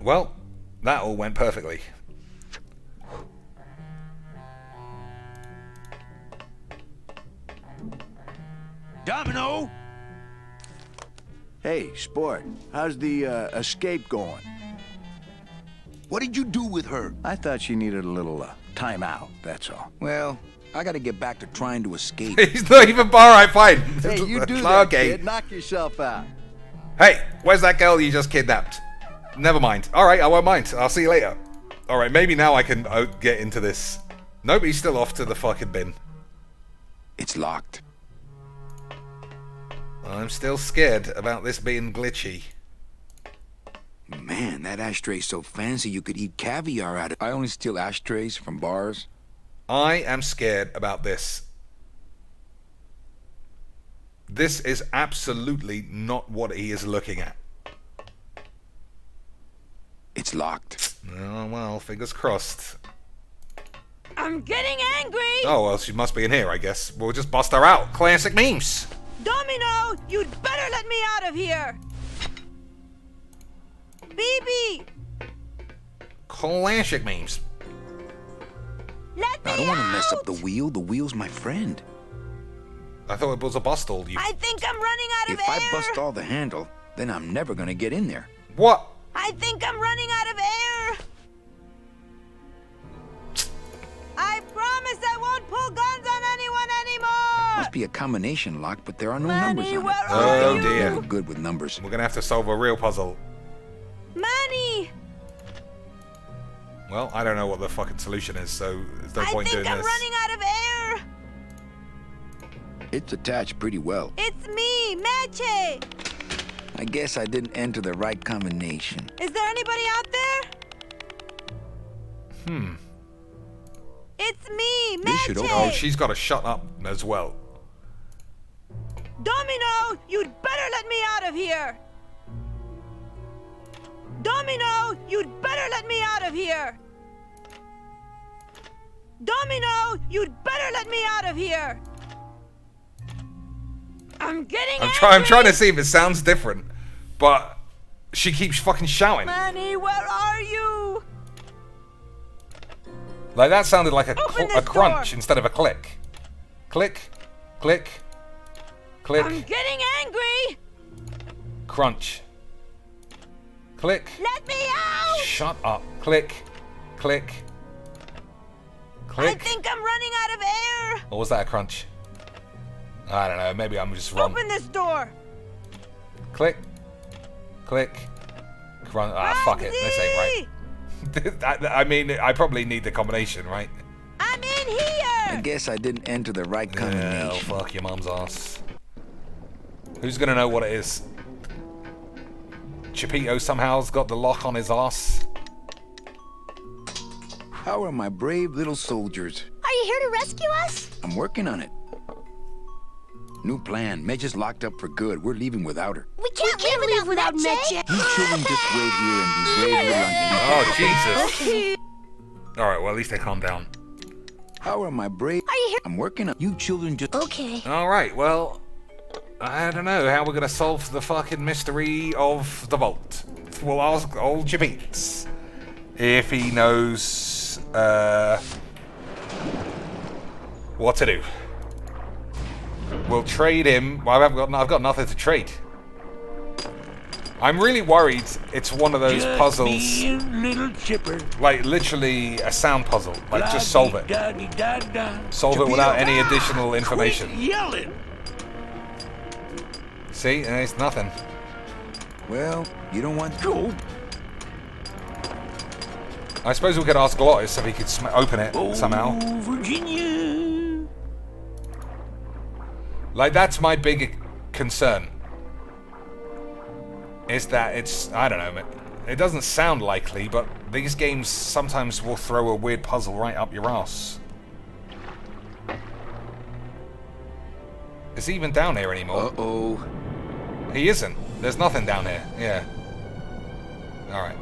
Well, that all went perfectly. Domino. Hey, sport, how's the escape going? What did you do with her? I thought she needed a little time out, that's all. Well, I gotta get back to trying to escape. He's not even alright, fine. Hey, you do that, Okay. kid. Knock yourself out. Hey, where's that girl you just kidnapped? Never mind. Alright, I won't mind. I'll see you later. Alright, maybe now I can get into this. Nope, he's still off to the fucking bin. It's locked. I'm still scared about this being glitchy. Man, that ashtray's so fancy you could eat caviar out of it. I only steal ashtrays from bars. I am scared about this. This is absolutely not what he is looking at. It's locked. Oh, well, fingers crossed. I'm getting angry! Oh, well, she must be in here, I guess. We'll just bust her out. Classic memes. Domino, you'd better let me out of here! BB! Classic memes. Let me I don't want to mess up the wheel. The wheel's my friend. I thought it was a bustle. I think I'm running out of If air. I bust all the handle, then I'm never gonna get in there. What? I think I'm running out of air. I promise I won't pull guns on anyone anymore. Must be a combination lock, but there are no Manny, numbers on where it. are Oh, you? dear. Never good with numbers. We're gonna have to solve a real puzzle. Manny, Well, I don't know what the fucking solution is, so there's no I point think doing I'm this. running out of air. It's attached pretty well. It's me, Meche. I guess I didn't enter the right combination. Is there anybody out there? It's me, This should Meche. open- Oh, she's got to shut up as well. Domino, you'd better let me out of here. Domino, you'd better let me out of here. Domino, you'd better let me out of here. I'm getting I'm angry. trying to see if it sounds different, but she keeps fucking shouting. Manny, where are you? Like that sounded like Open a this crunch door. instead of a click. Click, click, click, I'm getting angry. crunch. Click. Let me out. Shut up. Click, click, I click. think I'm running out of air. Or was that a crunch? I don't know. Maybe I'm just wrong. Open this door. Click, click, crunch. Ah, fuck it. This ain't right. I mean, I probably need the combination, right? I'm in I here. guess I didn't enter the right Yeah, combination. fuck your mum's ass. Who's gonna know what it is? Chipito somehow's got the lock on his ass. How are my brave little soldiers? Are you here to rescue us? I'm working on it. New plan. Meche's locked up for good. We're leaving without her. We can't live without Meche. You children just wait here and be brave little Angelica. Oh, Jesus. Alright, well, at least they calm down. How are my brave... Are you here? I'm working on... You children just... Okay. Alright, well, I don't know how we're gonna solve the fucking mystery of the vault. We'll ask old Chipito if he knows, what to do. We'll trade him. Well, I've got nothing to trade. I'm really worried it's one of those Just puzzles, me and little Chipper. like literally a sound puzzle. Like, just solve it. La-di-da-di-da-da. Solve it without any Ah, additional information. Quit yelling. See? And it's nothing. Well, you don't want... Go. I suppose we could ask Glottis if he could open it somehow. Oh, Virginia. Like, that's my big concern. Is that it's... I don't know, man. It doesn't sound likely, but these games sometimes will throw a weird puzzle right up your ass. Is he even down here anymore? Uh-oh. He isn't. There's nothing down here. Yeah. Alright.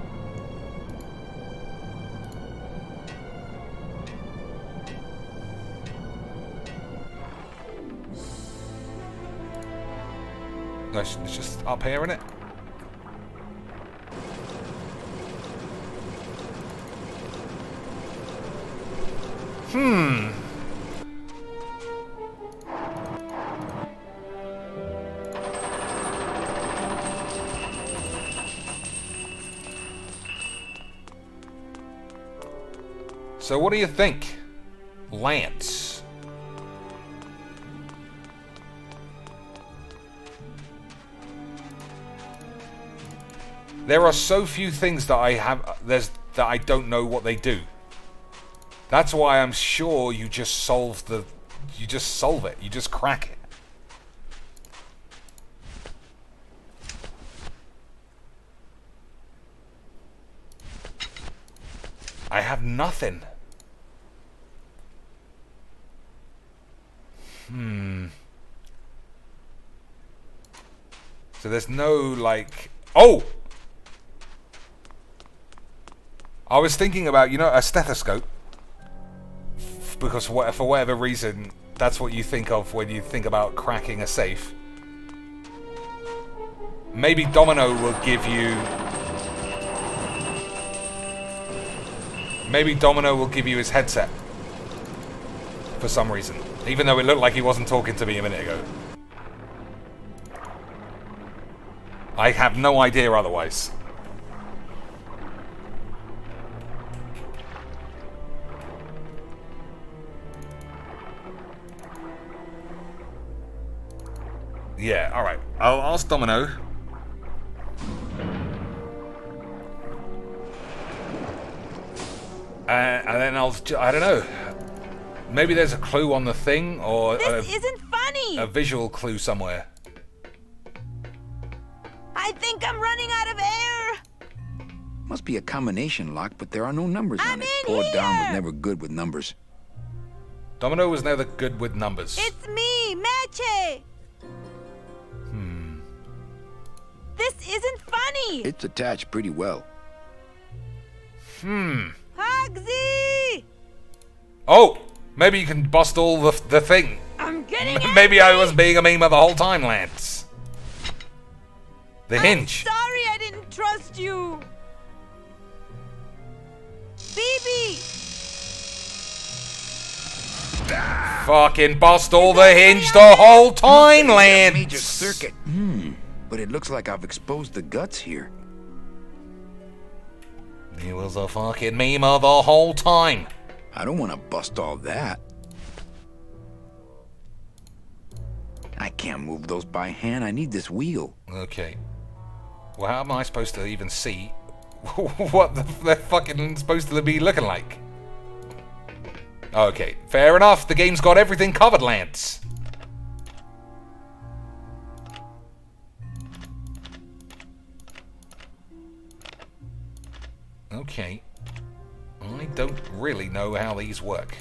No, it's just up here, innit? So what do you think, Lance? There are so few things that that I don't know what they do. That's why I'm sure you just solve it. You just crack it. I have nothing. So there's no, like... Oh! I was thinking about, a stethoscope. Because for whatever reason, that's what you think of when you think about cracking a safe. Maybe Domino will give you... Maybe Domino will give you his headset. for some reason. Even though it looked like he wasn't talking to me a minute ago. I have no idea otherwise. Yeah, alright. I'll ask Domino. And then I don't know. Maybe there's a clue on the thing, or This isn't funny! a visual clue somewhere. I think I'm running out of air! Must be a combination lock, but there are no numbers I'm on it. in Poor Dom was here! never good with numbers. Domino was never good with numbers. It's me, Meche! This isn't funny! It's attached pretty well. Hugsy! Oh! Maybe you can bust all the thing. I'm getting it! Maybe I was being a meme the whole time, Lance. The hinge. Sorry I didn't trust you! Phoebe! Fucking bust all the hinge the whole time, Major Lance. circuit. But it looks like I've exposed the guts here. He was a fucking meme the whole time. I don't want to bust all that. I can't move those by hand. I need this wheel. Okay. Well, how am I supposed to even see what they're fucking supposed to be looking like? Okay, fair enough. The game's got everything covered, Lance. Okay. I don't really know how these work.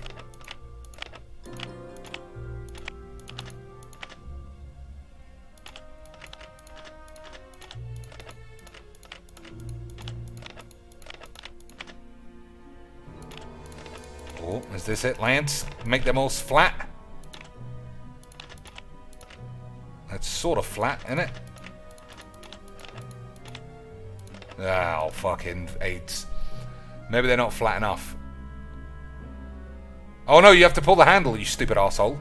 Oh, is this it, Lance? Make them all flat? That's sort of flat, isn't it? Oh, fucking AIDS. Maybe they're not flat enough. Oh no, you have to pull the handle, you stupid arsehole.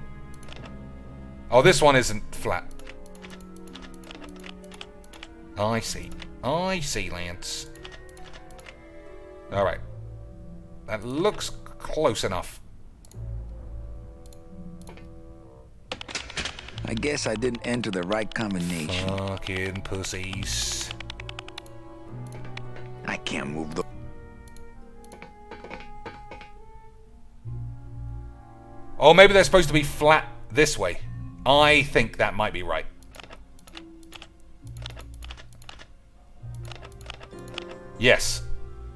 Oh, this one isn't flat. I see. I see, Lance. Alright. That looks close enough. I guess I didn't enter the right combination. Fucking pussies. I can't move the... Oh, maybe they're supposed to be flat this way. I think that might be right. Yes.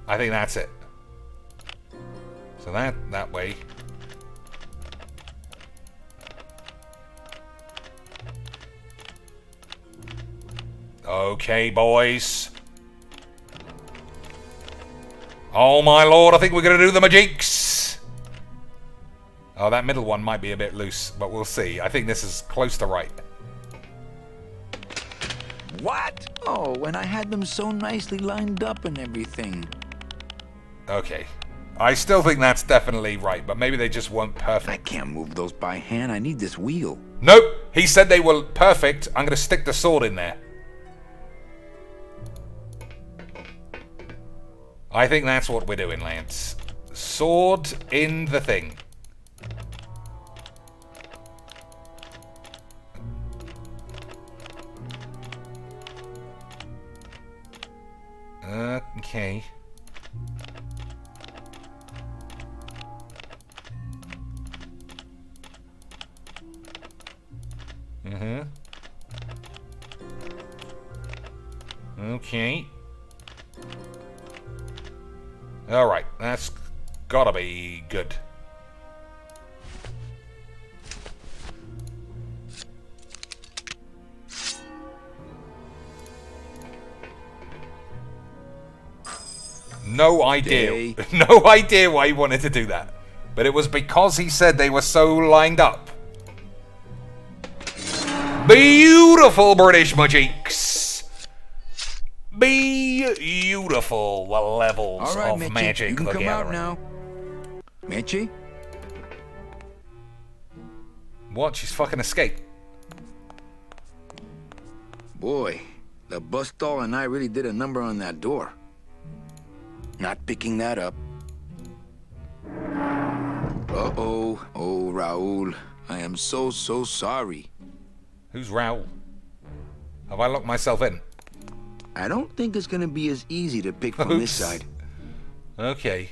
I think that's it. So that way. Okay, boys. Oh my lord, I think we're gonna do the majinks. Oh, that middle one might be a bit loose, but we'll see. I think this is close to right. What? Oh, and I had them so nicely lined up and everything. Okay. I still think that's definitely right, but maybe they just weren't perfect. I can't move those by hand. I need this wheel. Nope. He said they were perfect. I'm going to stick the sword in there. I think that's what we're doing, Lance. Sword in the thing. Okay. Okay. Alright, that's gotta be good. No idea. No idea why he wanted to do that. But it was because he said they were so lined up. Beautiful British magics. Beautiful levels All right, of Mitchie, magic. you can the come out gathering. now. Mitchie? What? She's fucking escaped. Boy, the bus doll and I really did a number on that door. Not picking that up. Uh-oh. Oh, Raul. I am so sorry. Who's Raul? Have I locked myself in? I don't think it's gonna be as easy to pick from this Oops. side. Okay.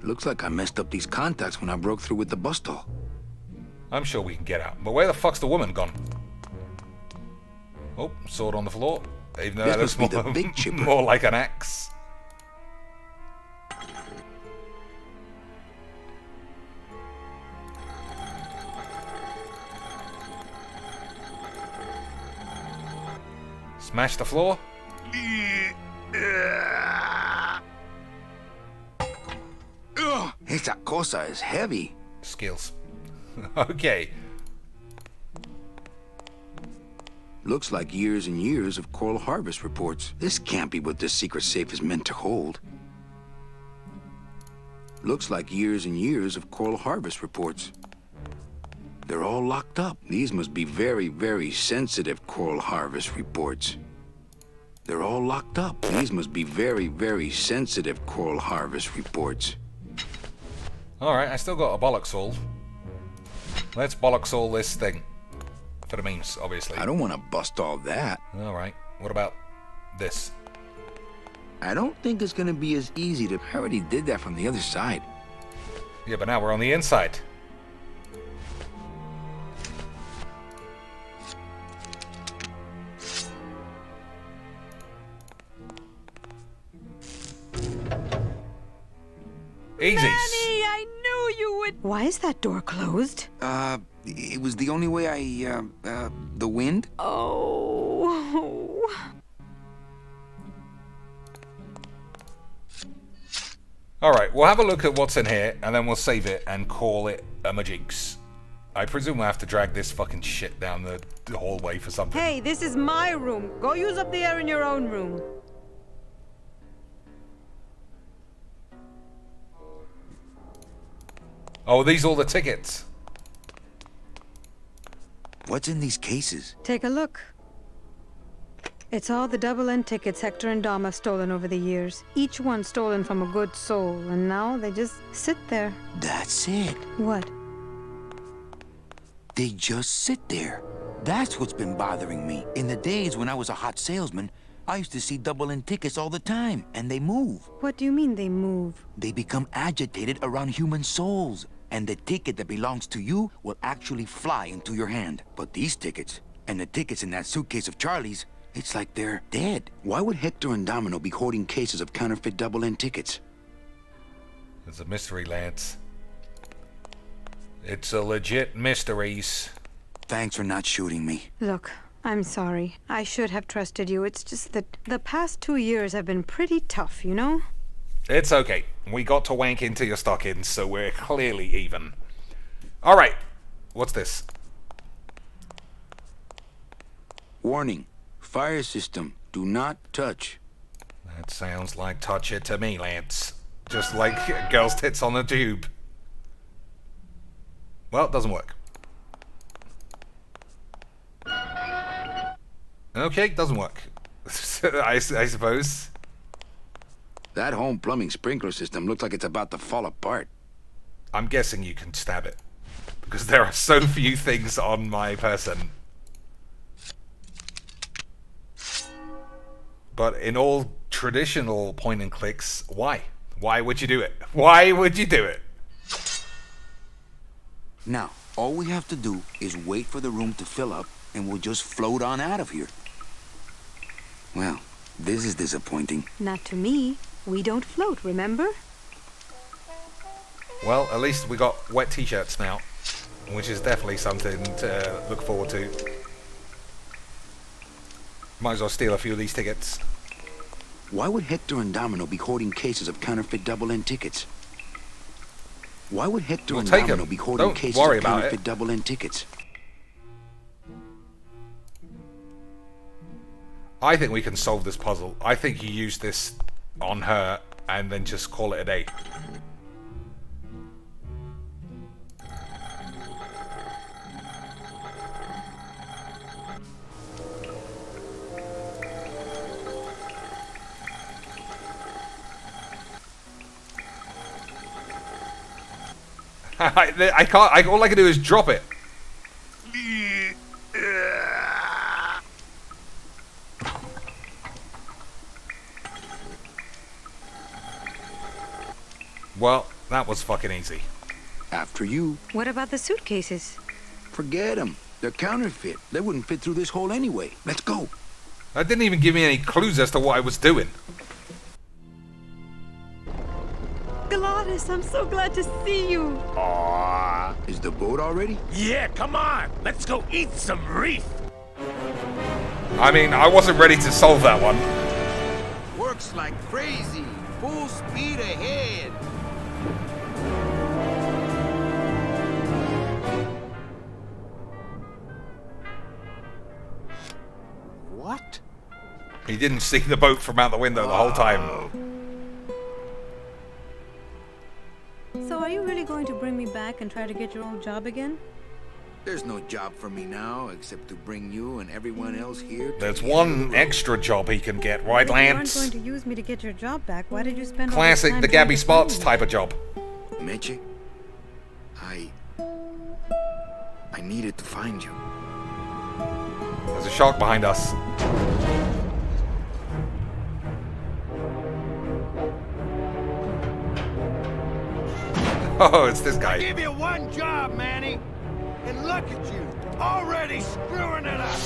Looks like I messed up these contacts when I broke through with the bus doll. I'm sure we can get out. But where the fuck's the woman gone? Oh, sword on the floor. Even though This that looks must be more, the big chipper. more like an axe. Smash the floor. Ugh, esa cosa is heavy. Skills. Okay. Looks like years and years of coral harvest reports. This can't be what this secret safe is meant to hold. Looks like years and years of coral harvest reports. They're all locked up. These must be very, very sensitive coral harvest reports. They're all locked up. These must be very, very sensitive coral harvest reports. Alright, I still got a bollocks all. Let's bollocks all this thing. For the memes, obviously. I don't want to bust all that. Alright, what about this? I don't think it's gonna be as easy to... I already did that from the other side. Yeah, but now we're on the inside. Easy. Manny, I knew you would. Why is that door closed? It was the only way the wind? Oh. Alright, we'll have a look at what's in here, and then we'll save it and call it a majinx. I presume we'll have to drag this fucking shit down the hallway for something. Hey, this is my room. Go use up the air in your own room. Oh, are these all the tickets? What's in these cases? Take a look. It's all the double-end tickets Hector and Dom have stolen over the years. Each one stolen from a good soul, and now they just sit there. That's it. What? They just sit there. That's what's been bothering me. In the days when I was a hot salesman, I used to see double-end tickets all the time, and they move. What do you mean they move? They become agitated around human souls, and the ticket that belongs to you will actually fly into your hand. But these tickets, and the tickets in that suitcase of Charlie's, it's like they're dead. Why would Hector and Domino be hoarding cases of counterfeit double-end tickets? It's a mystery, Lance. It's a legit mysteries. Thanks for not shooting me. Look, I'm sorry. I should have trusted you. It's just that the past 2 years have been pretty tough, you know? It's okay. We got to wank into your stockings, so we're clearly even. Alright. What's this? Warning. Fire system. Do not touch. That sounds like touch it to me, Lance. Just like girls' tits on the tube. Well, it doesn't work. Okay, doesn't work. I suppose. That home plumbing sprinkler system looks like it's about to fall apart. I'm guessing you can stab it. Because there are so few things on my person. But in all traditional point and clicks, why? Why would you do it? Why would you do it? Now, all we have to do is wait for the room to fill up, and we'll just float on out of here. Well, this is disappointing. Not to me. We don't float, remember? Well, at least we got wet t-shirts now, which is definitely something to look forward to. Might as well steal a few of these tickets. Why would Hector and Domino be hoarding cases of counterfeit double-end tickets? Why would Hector We'll and take Domino 'em. be hoarding Don't cases worry of about counterfeit it. double-end tickets? I think we can solve this puzzle. I think you use this on her and then just call it a day. I can't. All I can do is drop it. Well, that was fucking easy. After you. What about the suitcases? Forget them. They're counterfeit. They wouldn't fit through this hole anyway. Let's go. That didn't even give me any clues as to what I was doing. Gladys, I'm so glad to see you. Aww. Is the boat already? Yeah, come on. Let's go eat some reef. I mean, I wasn't ready to solve that one. Works like crazy. Full speed ahead. What? He didn't see the boat from out the window the whole time. So are you really going to bring me back and try to get your old job again? There's no job for me now except to bring you and everyone else here. There's one extra job he can get, right, If you weren't Lance? going to use me to get your job back, why did you spend all Classic, this time the trying Gabby to Spots find me? type of job. Meche, I needed to find you. There's a shark behind us. Oh, it's this guy. Give you one job, Manny. And look at you, already screwing it up.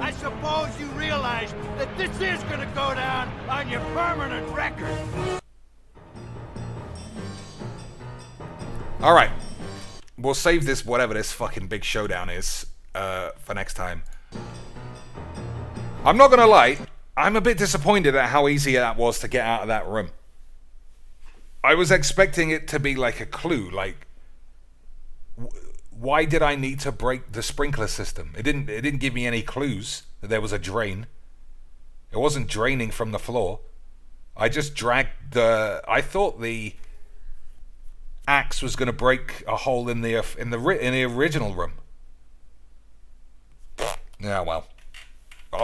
I suppose you realize that this is gonna go down on your permanent record. Alright. We'll save this, whatever this fucking big showdown is, for next time. I'm not gonna lie, I'm a bit disappointed at how easy that was to get out of that room. I was expecting it to be like a clue, like, why did I need to break the sprinkler system? It didn't give me any clues that there was a drain. It wasn't draining from the floor. I just dragged the... I thought the axe was going to break a hole in the original room. Yeah, well.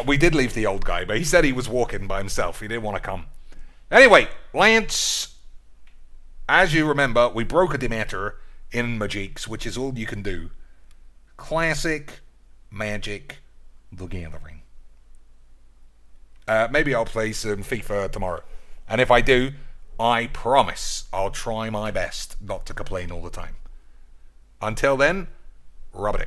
We did leave the old guy, but he said he was walking by himself. He didn't want to come. Anyway, Lance, as you remember, we broke a Demeter in Magic's, which is all you can do. Classic Magic the Gathering. Maybe I'll play some FIFA tomorrow. And if I do, I promise I'll try my best not to complain all the time. Until then, rub it in.